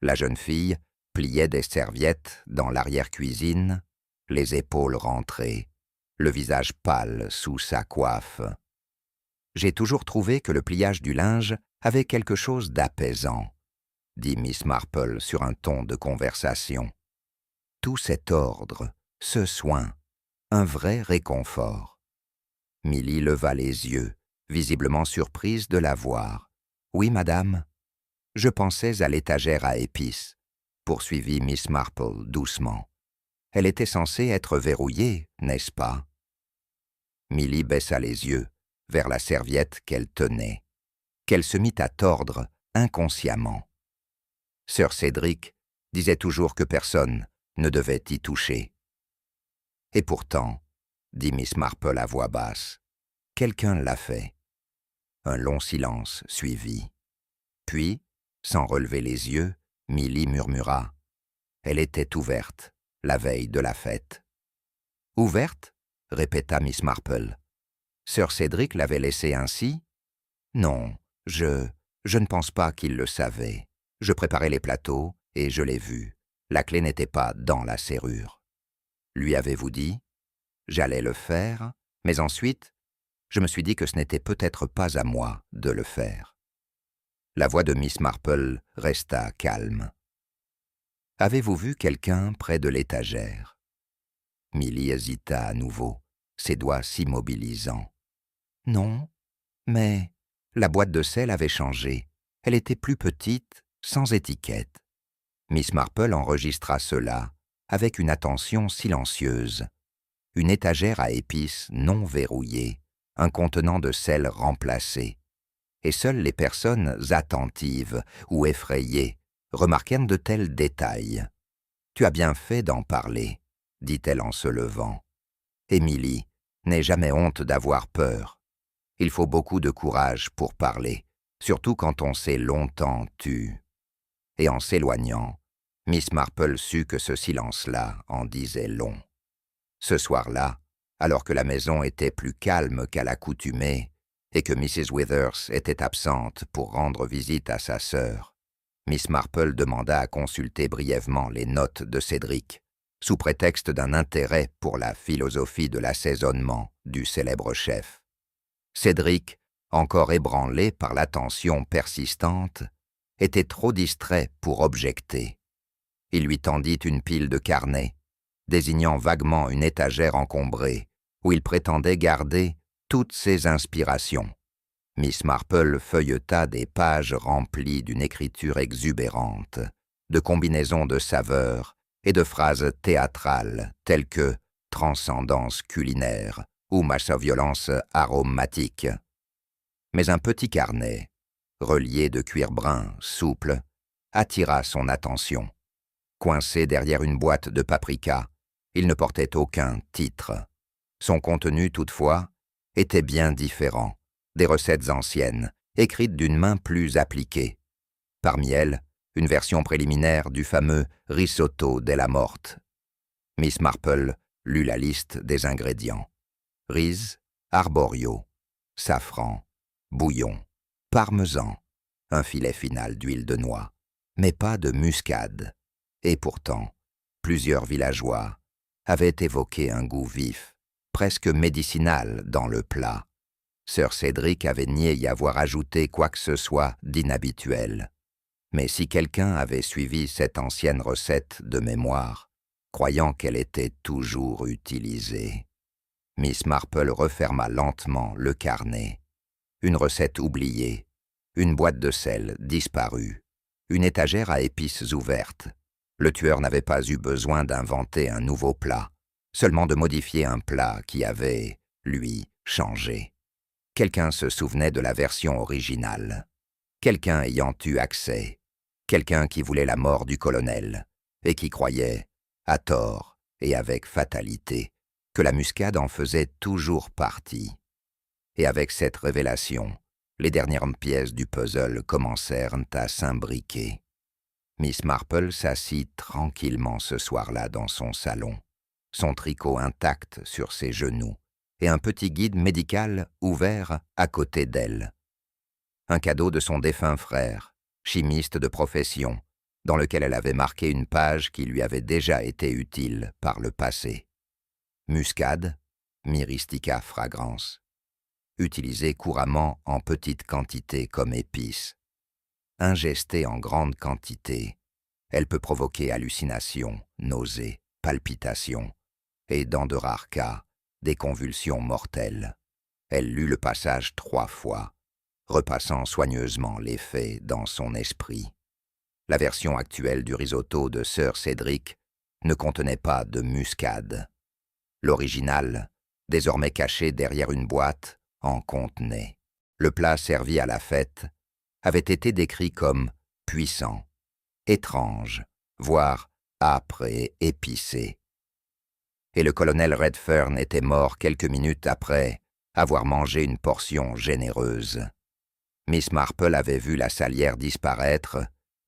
La jeune fille pliait des serviettes dans l'arrière-cuisine, les épaules rentrées, le visage pâle sous sa coiffe. « J'ai toujours trouvé que le pliage du linge avait quelque chose d'apaisant, » dit Miss Marple sur un ton de conversation. Tout cet ordre, ce soin, un vrai réconfort. Milly leva les yeux, visiblement surprise de la voir. « Oui, madame. Je pensais à l'étagère à épices, » poursuivit Miss Marple doucement. « Elle était censée être verrouillée, n'est-ce pas ?» Milly baissa les yeux vers la serviette qu'elle tenait, qu'elle se mit à tordre inconsciemment. Sir Cédric disait toujours que personne ne devait y toucher. « Et pourtant, » dit Miss Marple à voix basse, « quelqu'un l'a fait. » Un long silence suivit. Puis, sans relever les yeux, Milly murmura. Elle était ouverte, la veille de la fête. « Ouverte ?» répéta Miss Marple. « Sir Cédric l'avait laissée ainsi ? Non, je ne pense pas qu'il le savait. Je préparais les plateaux et je l'ai vu. La clé n'était pas dans la serrure. Lui avez-vous dit ? J'allais le faire, mais ensuite, je me suis dit que ce n'était peut-être pas à moi de le faire. » La voix de Miss Marple resta calme. « Avez-vous vu quelqu'un près de l'étagère ?» Milly hésita à nouveau, ses doigts s'immobilisant. « Non, mais la boîte de sel avait changé. Elle était plus petite, sans étiquette. » Miss Marple enregistra cela avec une attention silencieuse. Une étagère à épices non verrouillée, un contenant de sel remplacé. Et seules les personnes attentives ou effrayées remarquèrent de tels détails. « Tu as bien fait d'en parler, » dit-elle en se levant. « Émilie, n'aie jamais honte d'avoir peur. Il faut beaucoup de courage pour parler, surtout quand on s'est longtemps tu. » Et en s'éloignant, Miss Marple sut que ce silence-là en disait long. Ce soir-là, alors que la maison était plus calme qu'à l'accoutumée et que Mrs. Withers était absente pour rendre visite à sa sœur, Miss Marple demanda à consulter brièvement les notes de Cédric, sous prétexte d'un intérêt pour la philosophie de l'assaisonnement du célèbre chef. Cédric, encore ébranlé par l'attention persistante, était trop distrait pour objecter. Il lui tendit une pile de carnets, désignant vaguement une étagère encombrée, où il prétendait garder toutes ses inspirations. Miss Marple feuilleta des pages remplies d'une écriture exubérante, de combinaisons de saveurs et de phrases théâtrales telles que « transcendance culinaire » ou « masse-violence aromatique ». Mais un petit carnet, relié de cuir brun souple, attira son attention. Coincé derrière une boîte de paprika, il ne portait aucun titre. Son contenu, toutefois, était bien différent, des recettes anciennes, écrites d'une main plus appliquée. Parmi elles, une version préliminaire du fameux risotto della morte. Miss Marple lut la liste des ingrédients. Riz, arborio, safran, bouillon, parmesan, un filet final d'huile de noix, mais pas de muscade. Et pourtant, plusieurs villageois avaient évoqué un goût vif, presque médicinal dans le plat. Sir Cédric avait nié y avoir ajouté quoi que ce soit d'inhabituel. Mais si quelqu'un avait suivi cette ancienne recette de mémoire, croyant qu'elle était toujours utilisée, Miss Marple referma lentement le carnet. Une recette oubliée, une boîte de sel disparue, une étagère à épices ouverte. Le tueur n'avait pas eu besoin d'inventer un nouveau plat, seulement de modifier un plat qui avait, lui, changé. Quelqu'un se souvenait de la version originale. Quelqu'un ayant eu accès. Quelqu'un qui voulait la mort du colonel et qui croyait, à tort et avec fatalité, que la muscade en faisait toujours partie. Et avec cette révélation, les dernières pièces du puzzle commencèrent à s'imbriquer. Miss Marple s'assit tranquillement ce soir-là dans son salon, son tricot intact sur ses genoux et un petit guide médical ouvert à côté d'elle. Un cadeau de son défunt frère, chimiste de profession, dans lequel elle avait marqué une page qui lui avait déjà été utile par le passé. Muscade, Myristica fragrans, utilisée couramment en petite quantité comme épice. Ingestée en grande quantité, elle peut provoquer hallucinations, nausées, palpitations et, dans de rares cas, des convulsions mortelles. Elle lut le passage 3 fois, repassant soigneusement les faits dans son esprit. La version actuelle du risotto de Sir Cédric ne contenait pas de muscade. L'original, désormais caché derrière une boîte, en contenait. Le plat servi à la fête avait été décrit comme puissant, étrange, voire âpre et épicé. Et le colonel Redfern était mort quelques minutes après avoir mangé une portion généreuse. Miss Marple avait vu la salière disparaître,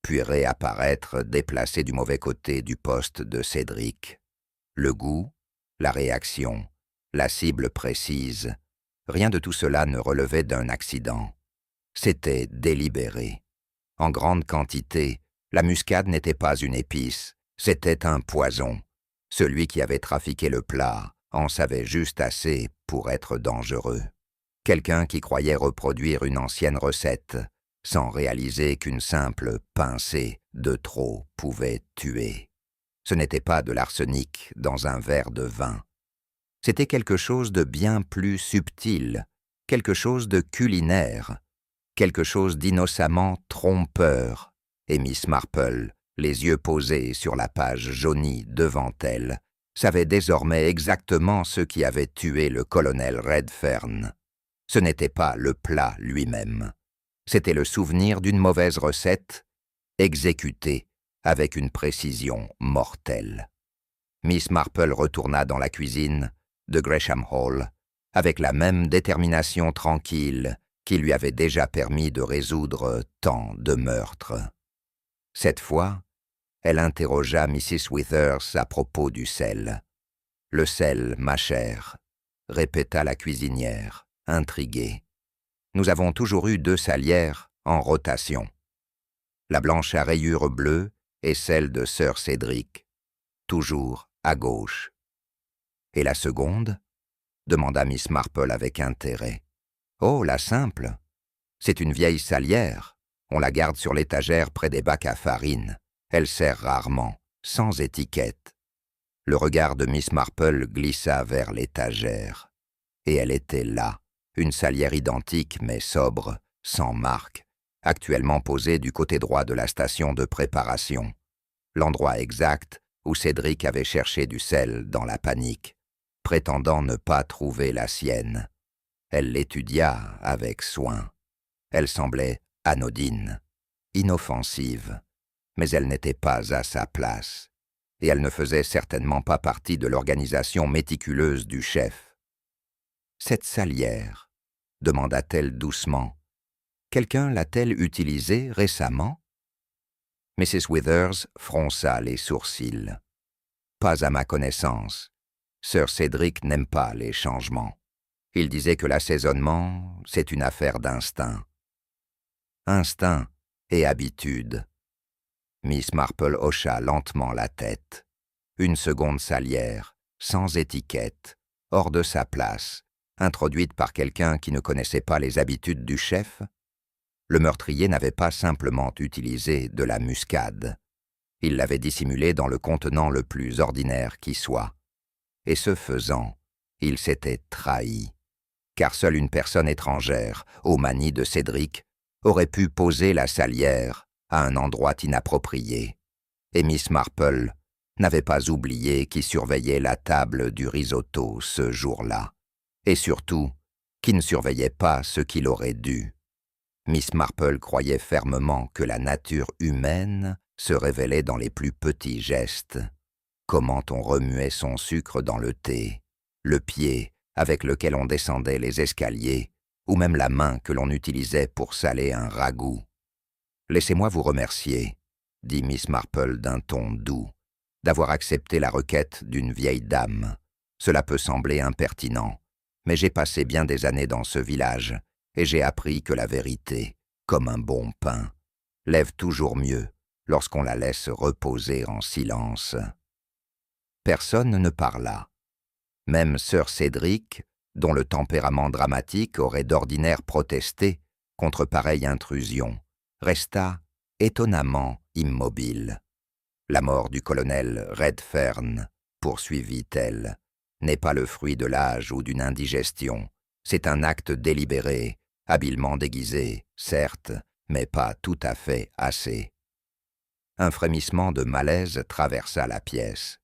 puis réapparaître déplacée du mauvais côté du poste de Cédric. Le goût, la réaction, la cible précise, rien de tout cela ne relevait d'un accident. C'était délibéré. En grande quantité, la muscade n'était pas une épice, c'était un poison. Celui qui avait trafiqué le plat en savait juste assez pour être dangereux. Quelqu'un qui croyait reproduire une ancienne recette, sans réaliser qu'une simple pincée de trop pouvait tuer. Ce n'était pas de l'arsenic dans un verre de vin. C'était quelque chose de bien plus subtil, quelque chose de culinaire, quelque chose d'innocemment trompeur, et Miss Marple, les yeux posés sur la page jaunie devant elle, savait désormais exactement ce qui avait tué le colonel Redfern. Ce n'était pas le plat lui-même. C'était le souvenir d'une mauvaise recette exécuté avec une précision mortelle. Miss Marple retourna dans la cuisine de Gresham Hall avec la même détermination tranquille qui lui avait déjà permis de résoudre tant de meurtres. Cette fois, elle interrogea Mrs. Withers à propos du sel. « Le sel, ma chère », répéta la cuisinière, intriguée. « Nous avons toujours eu 2 salières en rotation. La blanche à rayures bleues et celle de Sir Cédric, toujours à gauche. »« Et la seconde ?» demanda Miss Marple avec intérêt. « Oh, la simple. C'est une vieille salière. On la garde sur l'étagère près des bacs à farine. Elle sert rarement, sans étiquette. » Le regard de Miss Marple glissa vers l'étagère. Et elle était là, une salière identique mais sobre, sans marque, actuellement posée du côté droit de la station de préparation. L'endroit exact où Cédric avait cherché du sel dans la panique, prétendant ne pas trouver la sienne. Elle l'étudia avec soin. Elle semblait anodine, inoffensive, mais elle n'était pas à sa place, et elle ne faisait certainement pas partie de l'organisation méticuleuse du chef. « Cette salière ?» demanda-t-elle doucement. « Quelqu'un l'a-t-elle utilisée récemment ?» Mrs. Withers fronça les sourcils. « Pas à ma connaissance. Sir Cédric n'aime pas les changements. Il disait que l'assaisonnement, c'est une affaire d'instinct. » Instinct et habitude. Miss Marple hocha lentement la tête. Une seconde salière, sans étiquette, hors de sa place, introduite par quelqu'un qui ne connaissait pas les habitudes du chef. Le meurtrier n'avait pas simplement utilisé de la muscade. Il l'avait dissimulée dans le contenant le plus ordinaire qui soit. Et ce faisant, il s'était trahi. Car seule une personne étrangère, aux manies de Cédric, aurait pu poser la salière à un endroit inapproprié. Et Miss Marple n'avait pas oublié qui surveillait la table du risotto ce jour-là. Et surtout, qui ne surveillait pas ce qu'il aurait dû. Miss Marple croyait fermement que la nature humaine se révélait dans les plus petits gestes. Comment on remuait son sucre dans le thé, le pied avec lequel on descendait les escaliers, ou même la main que l'on utilisait pour saler un ragoût. « Laissez-moi vous remercier, » dit Miss Marple d'un ton doux, « d'avoir accepté la requête d'une vieille dame. Cela peut sembler impertinent, mais j'ai passé bien des années dans ce village, et j'ai appris que la vérité, comme un bon pain, lève toujours mieux lorsqu'on la laisse reposer en silence. » Personne ne parla. Même Sir Cédric, dont le tempérament dramatique aurait d'ordinaire protesté contre pareille intrusion, resta étonnamment immobile. « La mort du colonel Redfern, poursuivit-elle, n'est pas le fruit de l'âge ou d'une indigestion. C'est un acte délibéré, habilement déguisé, certes, mais pas tout à fait assez. » Un frémissement de malaise traversa la pièce.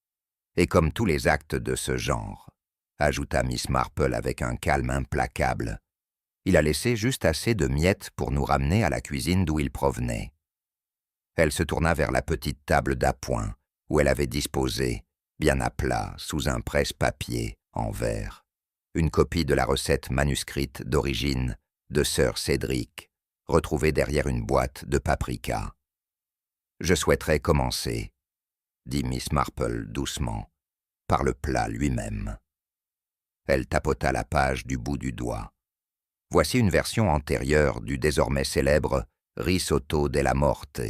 « Et comme tous les actes de ce genre, » ajouta Miss Marple avec un calme implacable, « il a laissé juste assez de miettes pour nous ramener à la cuisine d'où il provenait. » Elle se tourna vers la petite table d'appoint où elle avait disposé, bien à plat, sous un presse-papier en verre, une copie de la recette manuscrite d'origine de Sir Cédric, retrouvée derrière une boîte de paprika. « Je souhaiterais commencer, » dit Miss Marple doucement, « par le plat lui-même. » Elle tapota la page du bout du doigt. « Voici une version antérieure du désormais célèbre risotto della morte.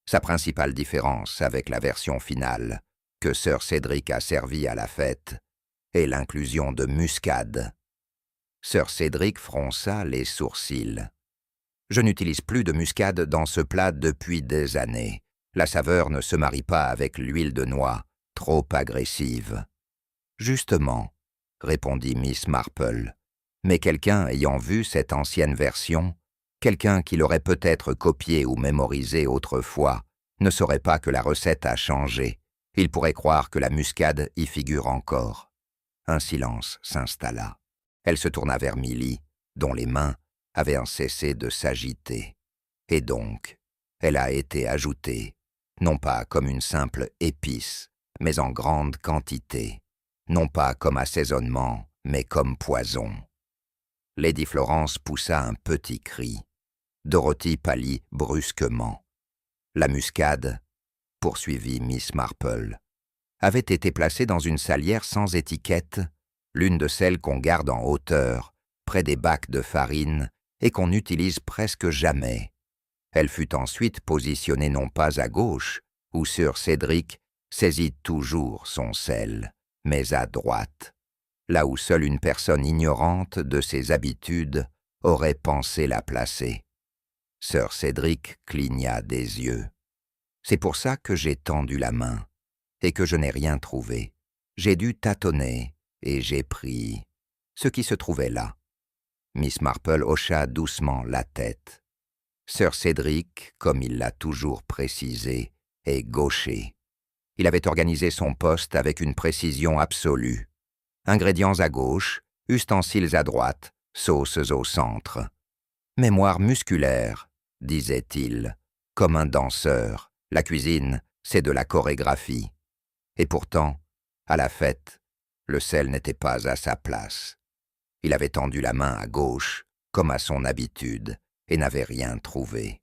Sa principale différence avec la version finale, que Sir Cédric a servi à la fête, est l'inclusion de muscade. » Sir Cédric fronça les sourcils. « Je n'utilise plus de muscade dans ce plat depuis des années. La saveur ne se marie pas avec l'huile de noix, trop agressive. »« Justement, » répondit Miss Marple, « mais quelqu'un ayant vu cette ancienne version, quelqu'un qui l'aurait peut-être copiée ou mémorisée autrefois, ne saurait pas que la recette a changé. Il pourrait croire que la muscade y figure encore. » Un silence s'installa. Elle se tourna vers Milly, dont les mains avaient cessé de s'agiter. « Et donc ?» Elle a été ajoutée, non pas comme une simple épice, mais en grande quantité, non pas comme assaisonnement, mais comme poison. Lady Florence poussa un petit cri. Dorothy pâlit brusquement. La muscade, poursuivit Miss Marple, avait été placée dans une salière sans étiquette, l'une de celles qu'on garde en hauteur, près des bacs de farine, et qu'on n'utilise presque jamais. Elle fut ensuite positionnée non pas à gauche, où Sir Cédric saisit toujours son sel, mais à droite, là où seule une personne ignorante de ses habitudes aurait pensé la placer. Sir Cédric cligna des yeux. C'est pour ça que j'ai tendu la main, et que je n'ai rien trouvé. J'ai dû tâtonner, et j'ai pris ce qui se trouvait là. Miss Marple hocha doucement la tête. Sir Cédric, comme il l'a toujours précisé, est gaucher. Il avait organisé son poste avec une précision absolue. Ingrédients à gauche, ustensiles à droite, sauces au centre. Mémoire musculaire, disait-il, comme un danseur. La cuisine, c'est de la chorégraphie. Et pourtant, à la fête, le sel n'était pas à sa place. Il avait tendu la main à gauche, comme à son habitude, et n'avait rien trouvé.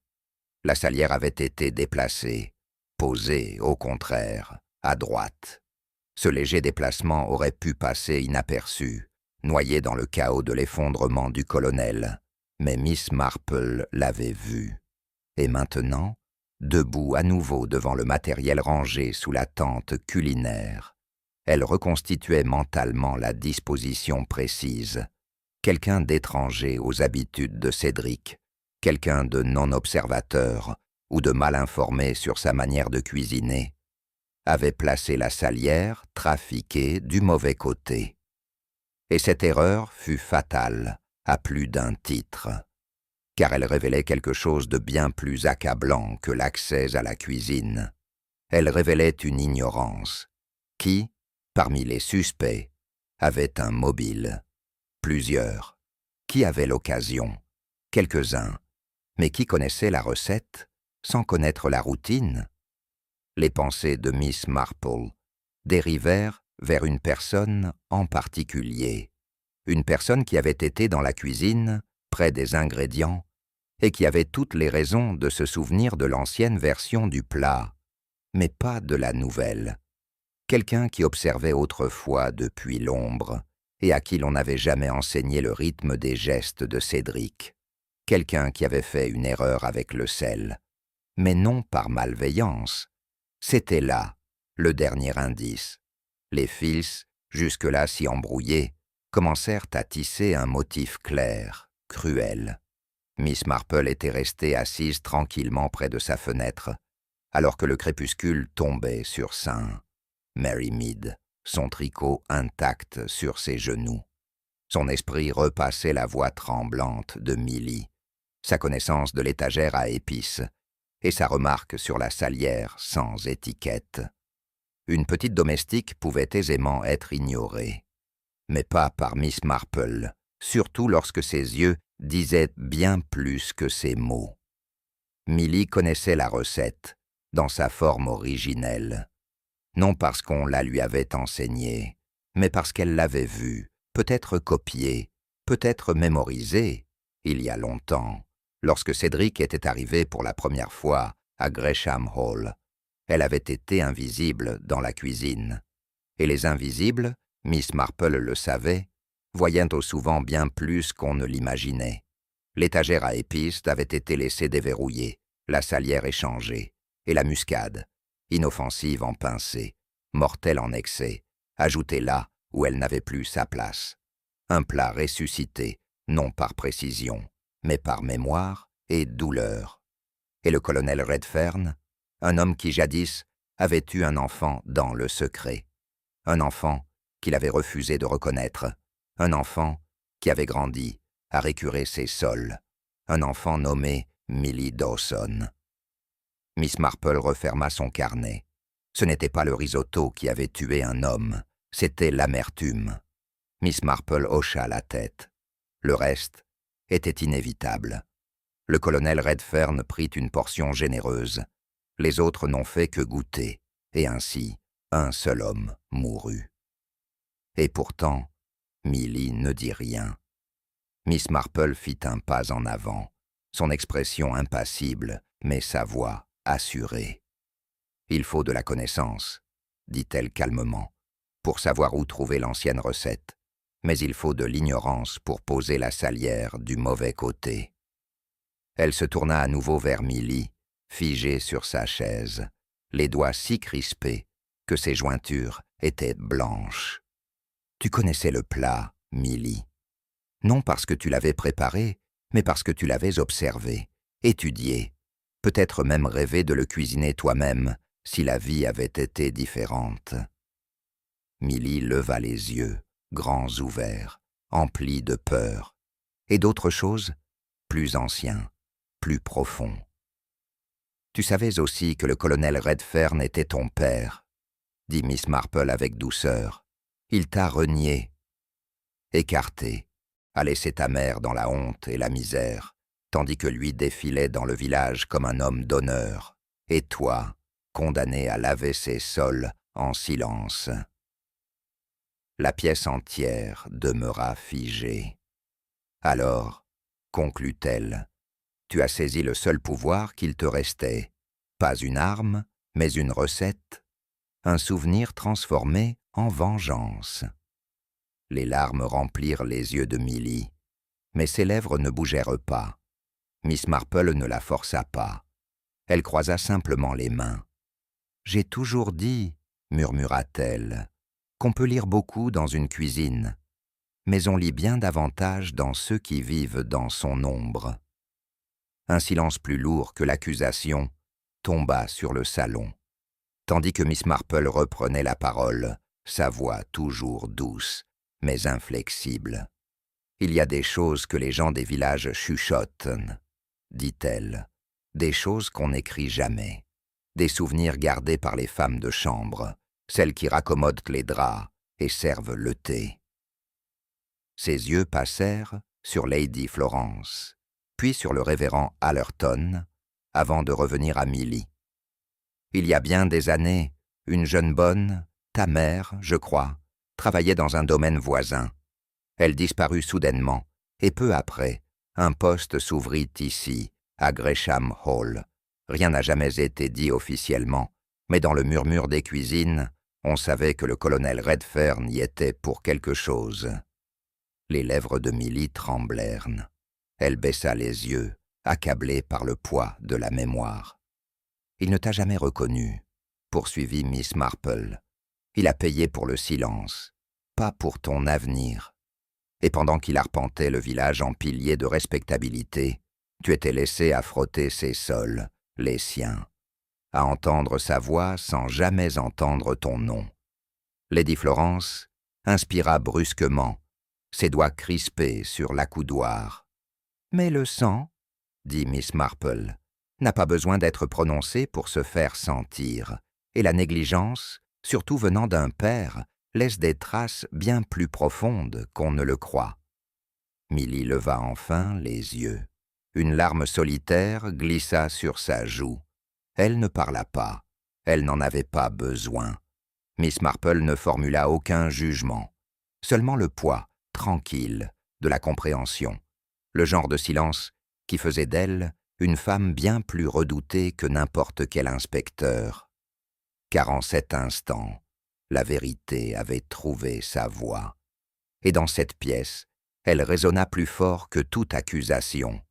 La salière avait été déplacée, posée, au contraire, à droite. Ce léger déplacement aurait pu passer inaperçu, noyé dans le chaos de l'effondrement du colonel, mais Miss Marple l'avait vu. Et maintenant, debout à nouveau devant le matériel rangé sous la tente culinaire, elle reconstituait mentalement la disposition précise. Quelqu'un d'étranger aux habitudes de Cédric, quelqu'un de non-observateur ou de mal informé sur sa manière de cuisiner, avait placé la salière, trafiquée, du mauvais côté. Et cette erreur fut fatale, à plus d'un titre, car elle révélait quelque chose de bien plus accablant que l'accès à la cuisine. Elle révélait une ignorance. Qui, parmi les suspects, avait un mobile? Plusieurs. Qui avait l'occasion? Quelques-uns. Mais qui connaissait la recette, sans connaître la routine? Les pensées de Miss Marple dérivèrent vers une personne en particulier. Une personne qui avait été dans la cuisine, près des ingrédients, et qui avait toutes les raisons de se souvenir de l'ancienne version du plat, mais pas de la nouvelle. Quelqu'un qui observait autrefois depuis l'ombre, et à qui l'on n'avait jamais enseigné le rythme des gestes de Cédric. Quelqu'un qui avait fait une erreur avec le sel, mais non par malveillance. C'était là, le dernier indice. Les fils, jusque-là si embrouillés, commencèrent à tisser un motif clair, cruel. Miss Marple était restée assise tranquillement près de sa fenêtre, alors que le crépuscule tombait sur St. Mary Mead, son tricot intact sur ses genoux. Son esprit repassait la voix tremblante de Milly, sa connaissance de l'étagère à épices, et sa remarque sur la salière sans étiquette. Une petite domestique pouvait aisément être ignorée, mais pas par Miss Marple, surtout lorsque ses yeux disaient bien plus que ses mots. Milly connaissait la recette, dans sa forme originelle, non parce qu'on la lui avait enseignée, mais parce qu'elle l'avait vue, peut-être copiée, peut-être mémorisée, il y a longtemps, lorsque Cédric était arrivé pour la première fois à Gresham Hall. Elle avait été invisible dans la cuisine. Et les invisibles, Miss Marple le savait, voyant au souvent bien plus qu'on ne l'imaginait. L'étagère à épices avait été laissée déverrouillée, la salière échangée, et la muscade, inoffensive en pincée, mortelle en excès, ajoutée là où elle n'avait plus sa place. Un plat ressuscité, non par précision, mais par mémoire et douleur. Et le colonel Redfern, un homme qui jadis avait eu un enfant dans le secret, un enfant qu'il avait refusé de reconnaître, un enfant qui avait grandi à récurer ses sols, un enfant nommé Milly Dawson. Miss Marple referma son carnet. Ce n'était pas le risotto qui avait tué un homme, c'était l'amertume. Miss Marple hocha la tête. Le reste était inévitable. Le colonel Redfern prit une portion généreuse. Les autres n'ont fait que goûter, et ainsi, un seul homme mourut. Et pourtant, Milly ne dit rien. Miss Marple fit un pas en avant, son expression impassible, mais sa voix assurée. « Il faut de la connaissance, dit-elle calmement, pour savoir où trouver l'ancienne recette, mais il faut de l'ignorance pour poser la salière du mauvais côté. » Elle se tourna à nouveau vers Milly, figée sur sa chaise, les doigts si crispés que ses jointures étaient blanches. « Tu connaissais le plat, Milly. Non parce que tu l'avais préparé, mais parce que tu l'avais observé, étudié, peut-être même rêvé de le cuisiner toi-même si la vie avait été différente. » Milly leva les yeux, grands ouverts, emplis de peur, et d'autres choses, plus anciens, plus profonds. « Tu savais aussi que le colonel Redfern était ton père, » dit Miss Marple avec douceur. « Il t'a renié, écarté, a laissé ta mère dans la honte et la misère, tandis que lui défilait dans le village comme un homme d'honneur, et toi, condamné à laver ses sols en silence. » La pièce entière demeura figée. « Alors, conclut-elle, tu as saisi le seul pouvoir qu'il te restait, pas une arme, mais une recette, un souvenir transformé en vengeance. » Les larmes remplirent les yeux de Milly, mais ses lèvres ne bougèrent pas. Miss Marple ne la força pas. Elle croisa simplement les mains. « J'ai toujours dit, murmura-t-elle, qu'on peut lire beaucoup dans une cuisine, mais on lit bien davantage dans ceux qui vivent dans son ombre. » Un silence plus lourd que l'accusation tomba sur le salon, tandis que Miss Marple reprenait la parole, sa voix toujours douce, mais inflexible. « Il y a des choses que les gens des villages chuchotent, » dit-elle, « des choses qu'on n'écrit jamais, des souvenirs gardés par les femmes de chambre, celles qui raccommodent les draps et servent le thé. » Ses yeux passèrent sur Lady Florence, puis sur le révérend Allerton, avant de revenir à Milly. « Il y a bien des années, une jeune bonne, ta mère, je crois, travaillait dans un domaine voisin. Elle disparut soudainement, et peu après, un poste s'ouvrit ici, à Gresham Hall. Rien n'a jamais été dit officiellement, mais dans le murmure des cuisines, on savait que le colonel Redfern y était pour quelque chose. » Les lèvres de Milly tremblèrent. Elle baissa les yeux, accablée par le poids de la mémoire. « Il ne t'a jamais reconnu, » poursuivit Miss Marple. « Il a payé pour le silence, pas pour ton avenir. Et pendant qu'il arpentait le village en pilier de respectabilité, tu étais laissé à frotter ses sols, les siens, à entendre sa voix sans jamais entendre ton nom. » Lady Florence inspira brusquement, ses doigts crispés sur l'accoudoir. « Mais le sang, » dit Miss Marple, « n'a pas besoin d'être prononcé pour se faire sentir, et la négligence, surtout venant d'un père, laisse des traces bien plus profondes qu'on ne le croit. » Milly leva enfin les yeux. Une larme solitaire glissa sur sa joue. Elle ne parla pas. Elle n'en avait pas besoin. Miss Marple ne formula aucun jugement. Seulement le poids, tranquille, de la compréhension. Le genre de silence qui faisait d'elle une femme bien plus redoutée que n'importe quel inspecteur. Car en cet instant, la vérité avait trouvé sa voie. Et dans cette pièce, elle résonna plus fort que toute accusation.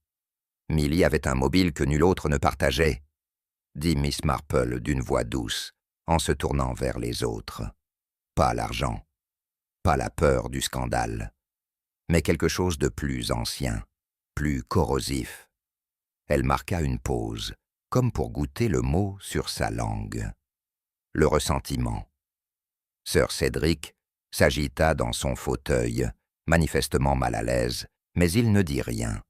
Milly avait un mobile que nul autre ne partageait, dit Miss Marple d'une voix douce, en se tournant vers les autres. Pas l'argent, pas la peur du scandale, mais quelque chose de plus ancien, plus corrosif. Elle marqua une pause, comme pour goûter le mot sur sa langue. Le ressentiment. Sir Cédric s'agita dans son fauteuil, manifestement mal à l'aise, mais il ne dit rien.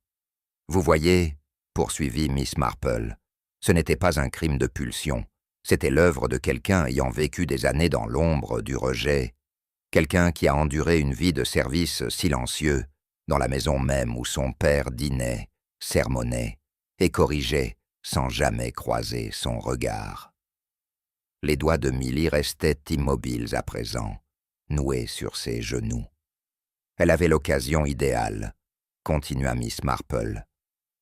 « Vous voyez, » poursuivit Miss Marple, « ce n'était pas un crime de pulsion, c'était l'œuvre de quelqu'un ayant vécu des années dans l'ombre du rejet, quelqu'un qui a enduré une vie de service silencieux, dans la maison même où son père dînait, sermonnait, et corrigeait sans jamais croiser son regard. Les doigts de Milly restaient immobiles à présent, noués sur ses genoux. Elle avait l'occasion idéale, continua Miss Marple.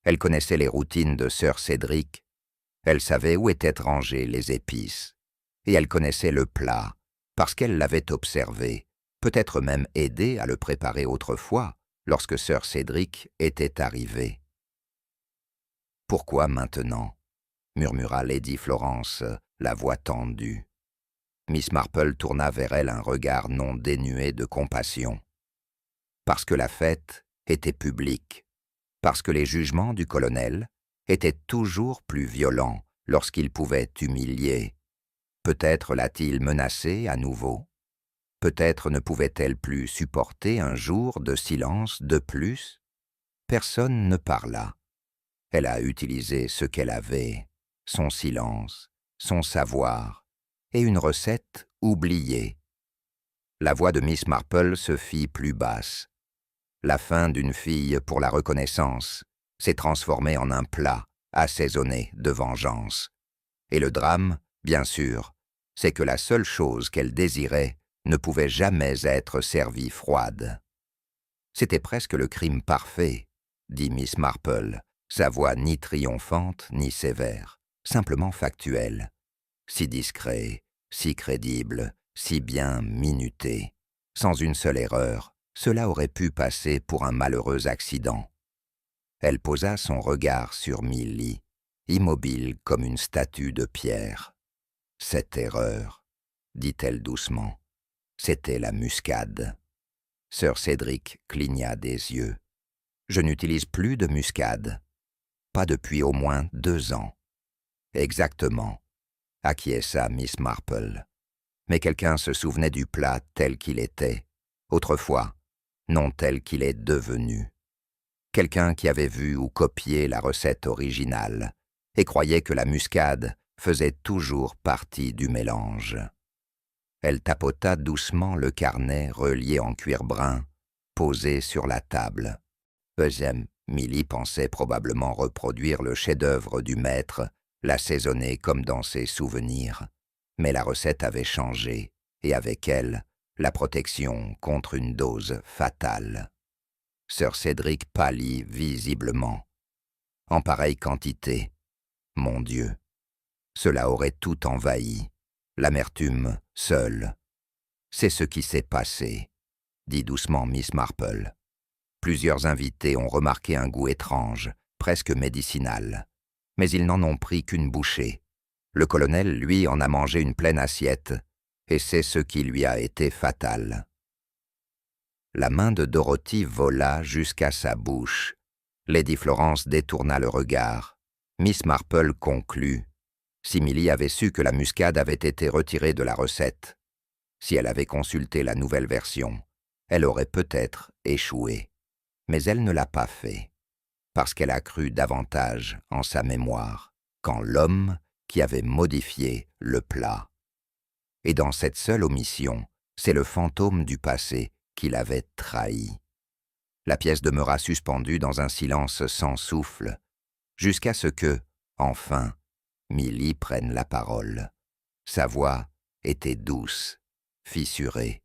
Elle connaissait les routines de Sir Cédric, elle savait où étaient rangées les épices, et elle connaissait le plat, parce qu'elle l'avait observé, peut-être même aidé à le préparer autrefois, lorsque Sir Cédric était arrivé. « Pourquoi maintenant ?» murmura Lady Florence, la voix tendue. Miss Marple tourna vers elle un regard non dénué de compassion. Parce que la fête était publique, parce que les jugements du colonel étaient toujours plus violents lorsqu'il pouvait humilier. Peut-être l'a-t-il menacée à nouveau. Peut-être ne pouvait-elle plus supporter un jour de silence de plus. Personne ne parla. Elle a utilisé ce qu'elle avait, son silence, son savoir, et une recette oubliée. La voix de Miss Marple se fit plus basse. La faim d'une fille pour la reconnaissance s'est transformée en un plat assaisonné de vengeance. Et le drame, bien sûr, c'est que la seule chose qu'elle désirait ne pouvait jamais être servie froide. C'était presque le crime parfait, dit Miss Marple, sa voix ni triomphante ni sévère, simplement factuelle, si discret, si crédible, si bien minuté. Sans une seule erreur, cela aurait pu passer pour un malheureux accident. Elle posa son regard sur Milly, immobile comme une statue de pierre. « Cette erreur, dit-elle doucement, c'était la muscade. » Sir Cédric cligna des yeux. « Je n'utilise plus de muscade. Pas depuis au moins 2 ans. » « Exactement, » acquiesça Miss Marple. Mais quelqu'un se souvenait du plat tel qu'il était, autrefois, non tel qu'il est devenu. Quelqu'un qui avait vu ou copié la recette originale et croyait que la muscade faisait toujours partie du mélange. Elle tapota doucement le carnet relié en cuir brun, posé sur la table. Milly pensait probablement reproduire le chef-d'œuvre du maître, l'assaisonner comme dans ses souvenirs. Mais la recette avait changé, et avec elle, la protection contre une dose fatale. Sir Cédric pâlit visiblement. En pareille quantité, mon Dieu, cela aurait tout envahi, l'amertume seule. C'est ce qui s'est passé, dit doucement Miss Marple. Plusieurs invités ont remarqué un goût étrange, presque médicinal. Mais ils n'en ont pris qu'une bouchée. Le colonel, lui, en a mangé une pleine assiette, et c'est ce qui lui a été fatal. La main de Dorothy vola jusqu'à sa bouche. Lady Florence détourna le regard. Miss Marple conclut. Si Milly avait su que la muscade avait été retirée de la recette, si elle avait consulté la nouvelle version, elle aurait peut-être échoué. Mais elle ne l'a pas fait, parce qu'elle a cru davantage en sa mémoire qu'en l'homme qui avait modifié le plat. Et dans cette seule omission, c'est le fantôme du passé qui l'avait trahi. La pièce demeura suspendue dans un silence sans souffle, jusqu'à ce que, enfin, Milly prenne la parole. Sa voix était douce, fissurée,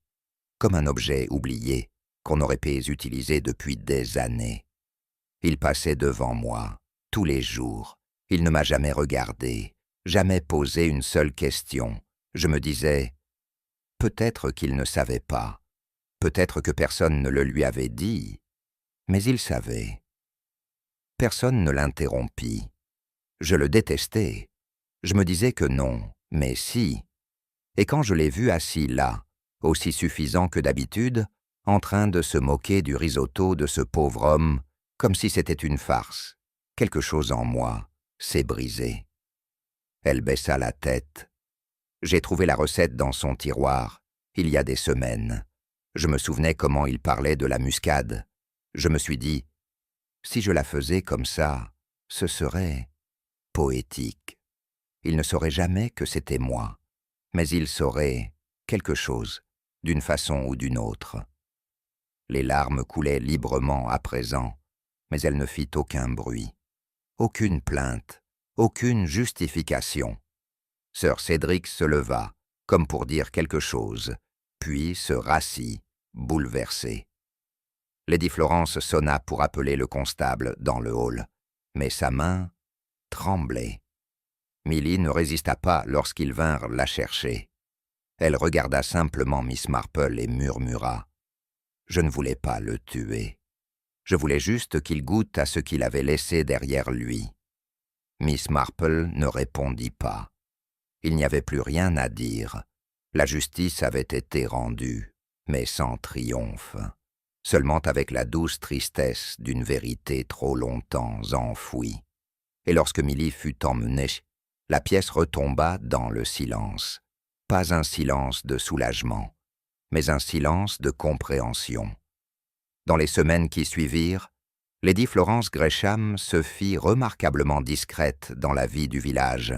comme un objet oublié qu'on aurait pu utiliser depuis des années. Il passait devant moi, tous les jours. Il ne m'a jamais regardé, jamais posé une seule question. Je me disais, peut-être qu'il ne savait pas, peut-être que personne ne le lui avait dit, mais il savait. Personne ne l'interrompit. Je le détestais. Je me disais que non, mais si. Et quand je l'ai vu assis là, aussi suffisant que d'habitude, en train de se moquer du risotto de ce pauvre homme, comme si c'était une farce, quelque chose en moi s'est brisé. Elle baissa la tête. J'ai trouvé la recette dans son tiroir, il y a des semaines. Je me souvenais comment il parlait de la muscade. Je me suis dit, si je la faisais comme ça, ce serait poétique. Il ne saurait jamais que c'était moi, mais il saurait quelque chose, d'une façon ou d'une autre. Les larmes coulaient librement à présent, mais elle ne fit aucun bruit. aucune plainte, aucune justification. Sir Cédric se leva, comme pour dire quelque chose, puis se rassit, bouleversé. Lady Florence sonna pour appeler le constable dans le hall, mais sa main tremblait. Milly ne résista pas lorsqu'ils vinrent la chercher. Elle regarda simplement Miss Marple et murmura « Je ne voulais pas le tuer. Je voulais juste qu'il goûte à ce qu'il avait laissé derrière lui. » Miss Marple ne répondit pas. Il n'y avait plus rien à dire. La justice avait été rendue, mais sans triomphe, seulement avec la douce tristesse d'une vérité trop longtemps enfouie. Et lorsque Milly fut emmenée, la pièce retomba dans le silence. Pas un silence de soulagement, mais un silence de compréhension. Dans les semaines qui suivirent, Lady Florence Gresham se fit remarquablement discrète dans la vie du village.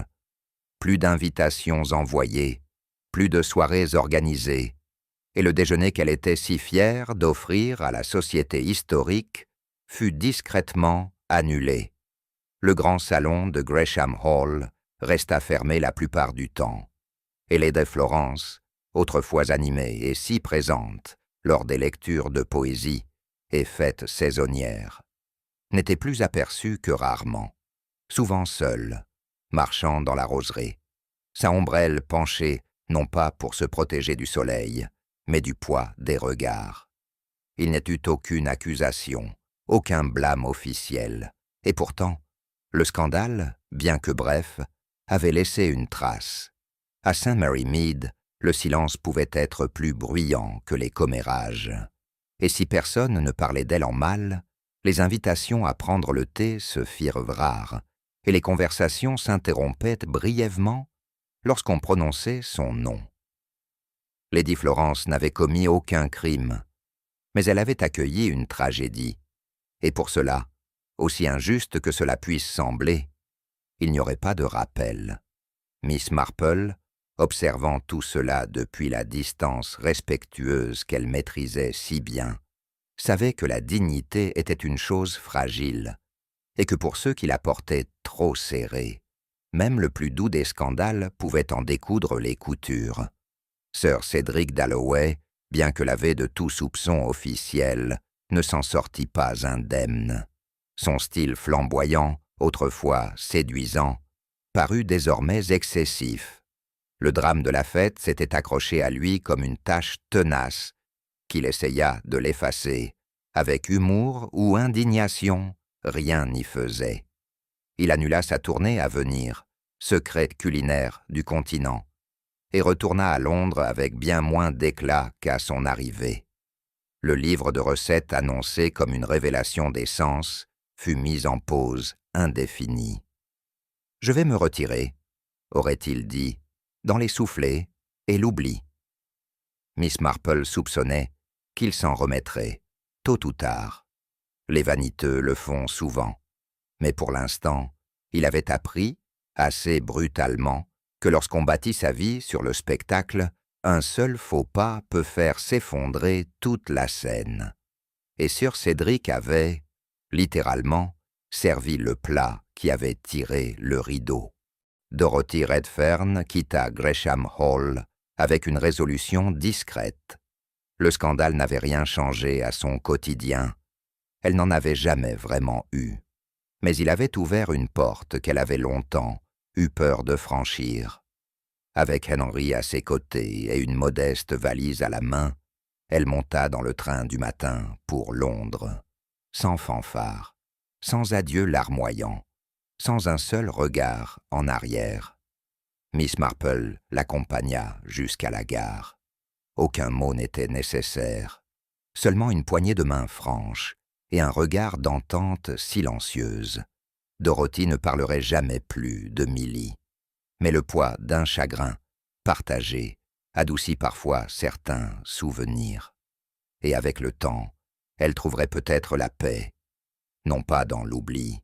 Plus d'invitations envoyées, plus de soirées organisées, et le déjeuner qu'elle était si fière d'offrir à la société historique fut discrètement annulé. Le grand salon de Gresham Hall resta fermé la plupart du temps, et Lady Florence, autrefois animée et si présente lors des lectures de poésie et fêtes saisonnières, n'était plus aperçue que rarement, souvent seule, marchant dans la roseraie, sa ombrelle penchée non pas pour se protéger du soleil, mais du poids des regards. Il n'y eut aucune accusation, aucun blâme officiel, et pourtant, le scandale, bien que bref, avait laissé une trace. À St. Mary Mead, le silence pouvait être plus bruyant que les commérages. Et si personne ne parlait d'elle en mal, les invitations à prendre le thé se firent rares, et les conversations s'interrompaient brièvement lorsqu'on prononçait son nom. Lady Florence n'avait commis aucun crime, mais elle avait accueilli une tragédie, et pour cela, aussi injuste que cela puisse sembler, il n'y aurait pas de rappel. Miss Marple, observant tout cela depuis la distance respectueuse qu'elle maîtrisait si bien, savait que la dignité était une chose fragile, et que pour ceux qui la portaient trop serrée, même le plus doux des scandales pouvait en découdre les coutures. Sir Cédric Dalloway, bien que lavé de tout soupçon officiel, ne s'en sortit pas indemne. Son style flamboyant, autrefois séduisant, parut désormais excessif. Le drame de la fête s'était accroché à lui comme une tache tenace, qu'il essaya de l'effacer. Avec humour ou indignation, rien n'y faisait. Il annula sa tournée à venir, secret culinaire du continent, et retourna à Londres avec bien moins d'éclat qu'à son arrivée. Le livre de recettes annoncé comme une révélation des sens fut mis en pause indéfinie. « Je vais me retirer », aurait-il dit, dans les soufflets et l'oubli. Miss Marple soupçonnait qu'il s'en remettrait, tôt ou tard. Les vaniteux le font souvent, mais pour l'instant, il avait appris, assez brutalement, que lorsqu'on bâtit sa vie sur le spectacle, un seul faux pas peut faire s'effondrer toute la scène. Et Sir Cédric avait, littéralement, servi le plat qui avait tiré le rideau. Dorothy Redfern quitta Gresham Hall avec une résolution discrète. Le scandale n'avait rien changé à son quotidien. Elle n'en avait jamais vraiment eu. Mais il avait ouvert une porte qu'elle avait longtemps eu peur de franchir. Avec Henry à ses côtés et une modeste valise à la main, elle monta dans le train du matin pour Londres, sans fanfare, sans adieu larmoyant, sans un seul regard en arrière. Miss Marple l'accompagna jusqu'à la gare. Aucun mot n'était nécessaire, seulement une poignée de main franche et un regard d'entente silencieuse. Dorothy ne parlerait jamais plus de Milly, mais le poids d'un chagrin partagé adoucit parfois certains souvenirs. Et avec le temps, elle trouverait peut-être la paix, non pas dans l'oubli,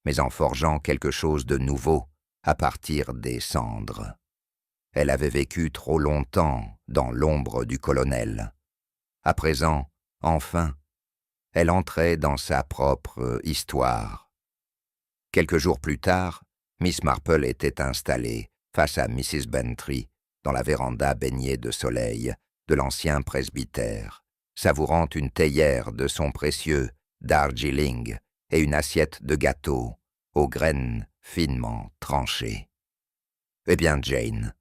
mais en forgeant quelque chose de nouveau à partir des cendres. Elle avait vécu trop longtemps dans l'ombre du colonel. À présent, enfin, elle entrait dans sa propre histoire. Quelques jours plus tard, Miss Marple était installée face à Mrs. Bantry, dans la véranda baignée de soleil de l'ancien presbytère, savourant une théière de son précieux Darjeeling et une assiette de gâteau aux graines finement tranchées. « Eh bien, Jane, »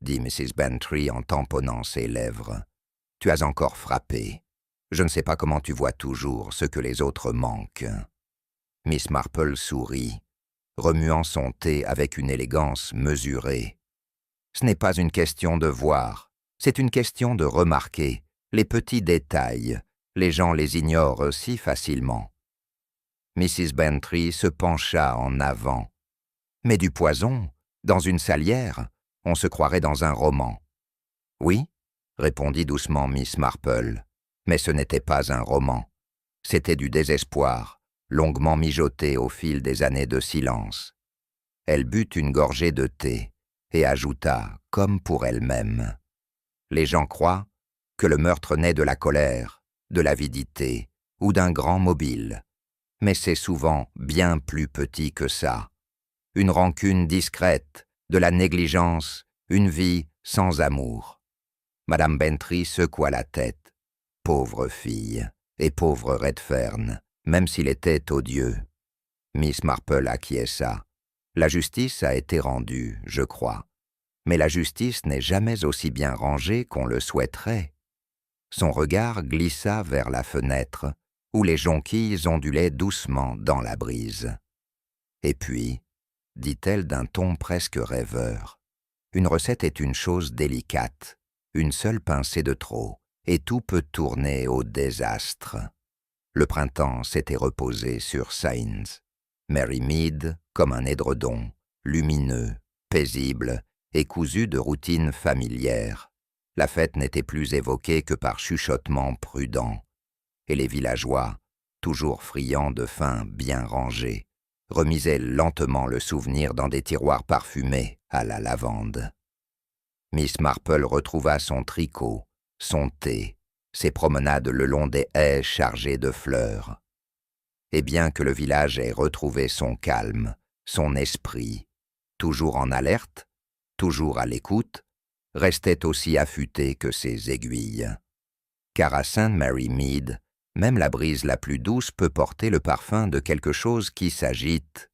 dit Mrs. Bantry en tamponnant ses lèvres, « tu as encore frappé. Je ne sais pas comment tu vois toujours ce que les autres manquent. » Miss Marple sourit, remuant son thé avec une élégance mesurée. « Ce n'est pas une question de voir, c'est une question de remarquer les petits détails. Les gens les ignorent si facilement. » Mrs. Bantry se pencha en avant. « Mais du poison, dans une salière, on se croirait dans un roman. »« Oui, » répondit doucement Miss Marple, « mais ce n'était pas un roman. C'était du désespoir, longuement mijoté au fil des années de silence. » Elle but une gorgée de thé et ajouta, comme pour elle-même, « Les gens croient que le meurtre naît de la colère, de l'avidité ou d'un grand mobile. Mais c'est souvent bien plus petit que ça. Une rancune discrète, de la négligence, une vie sans amour. » Madame Bantry secoua la tête. Pauvre fille, et pauvre Redfern, même s'il était odieux. Miss Marple acquiesça. La justice a été rendue, je crois. Mais la justice n'est jamais aussi bien rangée qu'on le souhaiterait. Son regard glissa vers la fenêtre, où les jonquilles ondulaient doucement dans la brise. Et puis, dit-elle d'un ton presque rêveur, une recette est une chose délicate, une seule pincée de trop, et tout peut tourner au désastre. Le printemps s'était reposé sur Saïns. Mary Mead, comme un édredon, lumineux, paisible et cousu de routines familières. La fête n'était plus évoquée que par chuchotements prudents. Et les villageois, toujours friands de faim bien rangés, remisaient lentement le souvenir dans des tiroirs parfumés à la lavande. Miss Marple retrouva son tricot, son thé, ses promenades le long des haies chargées de fleurs. Et bien que le village ait retrouvé son calme, son esprit, toujours en alerte, toujours à l'écoute, restait aussi affûté que ses aiguilles. Car à St. Mary Mead, même la brise la plus douce peut porter le parfum de quelque chose qui s'agite,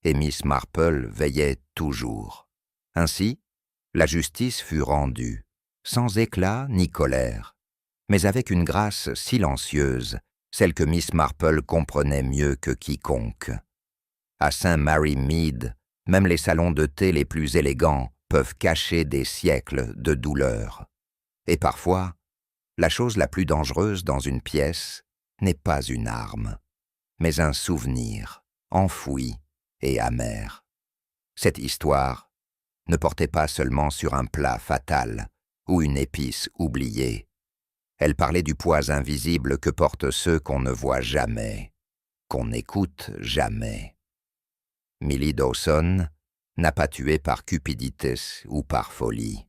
et Miss Marple veillait toujours. Ainsi, la justice fut rendue, sans éclat ni colère, mais avec une grâce silencieuse, celle que Miss Marple comprenait mieux que quiconque. À St. Mary Mead, même les salons de thé les plus élégants peuvent cacher des siècles de douleur. Et parfois, la chose la plus dangereuse dans une pièce n'est pas une arme, mais un souvenir, enfoui et amer. Cette histoire ne portait pas seulement sur un plat fatal ou une épice oubliée. Elle parlait du poids invisible que portent ceux qu'on ne voit jamais, qu'on n'écoute jamais. Millie Dawson n'a pas tué par cupidité ou par folie.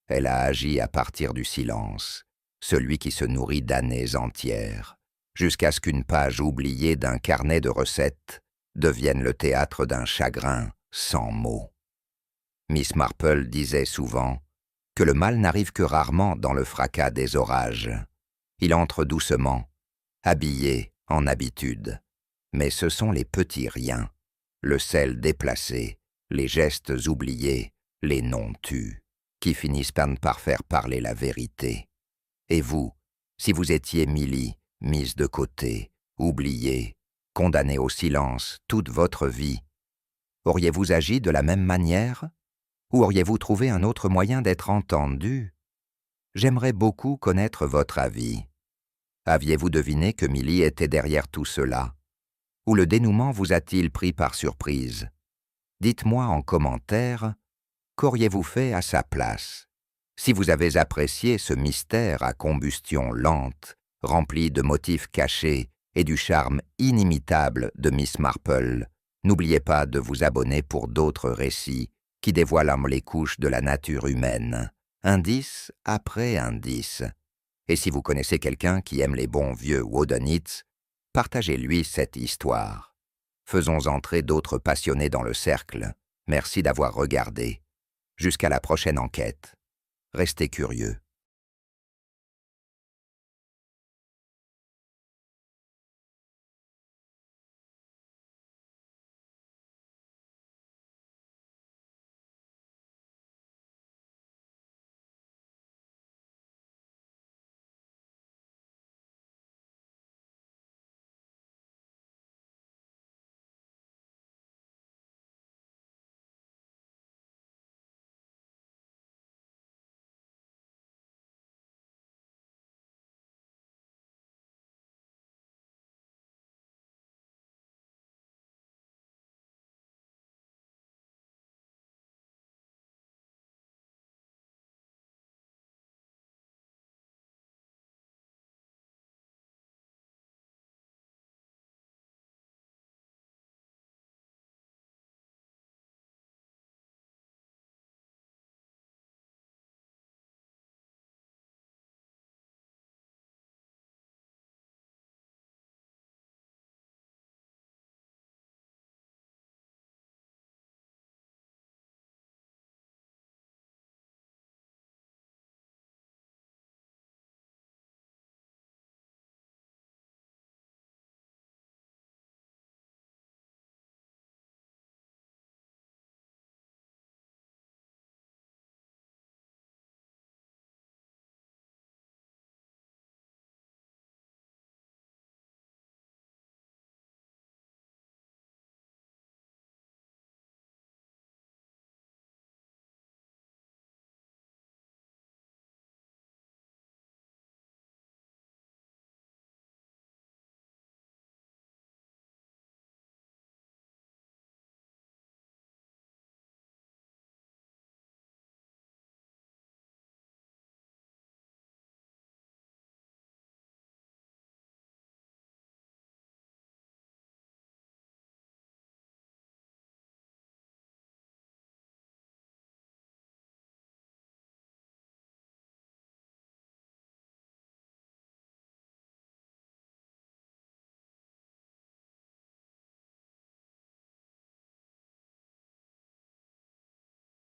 Elle a agi à partir du silence, celui qui se nourrit d'années entières, jusqu'à ce qu'une page oubliée d'un carnet de recettes devienne le théâtre d'un chagrin sans mots. Miss Marple disait souvent que le mal n'arrive que rarement dans le fracas des orages. Il entre doucement, habillé en habitude. Mais ce sont les petits riens, le sel déplacé, les gestes oubliés, les noms tus, qui finissent par faire parler la vérité. Et vous, si vous étiez Millie, mise de côté, oubliée, condamnée au silence toute votre vie, auriez-vous agi de la même manière ? Ou auriez-vous trouvé un autre moyen d'être entendu ? J'aimerais beaucoup connaître votre avis. Aviez-vous deviné que Millie était derrière tout cela ? Ou le dénouement vous a-t-il pris par surprise ? Dites-moi en commentaire, qu'auriez-vous fait à sa place ? Si vous avez apprécié ce mystère à combustion lente, rempli de motifs cachés et du charme inimitable de Miss Marple, n'oubliez pas de vous abonner pour d'autres récits qui dévoilent les couches de la nature humaine, indice après indice. Et si vous connaissez quelqu'un qui aime les bons vieux whodunits, partagez-lui cette histoire. Faisons entrer d'autres passionnés dans le cercle. Merci d'avoir regardé. Jusqu'à la prochaine enquête. Restez curieux.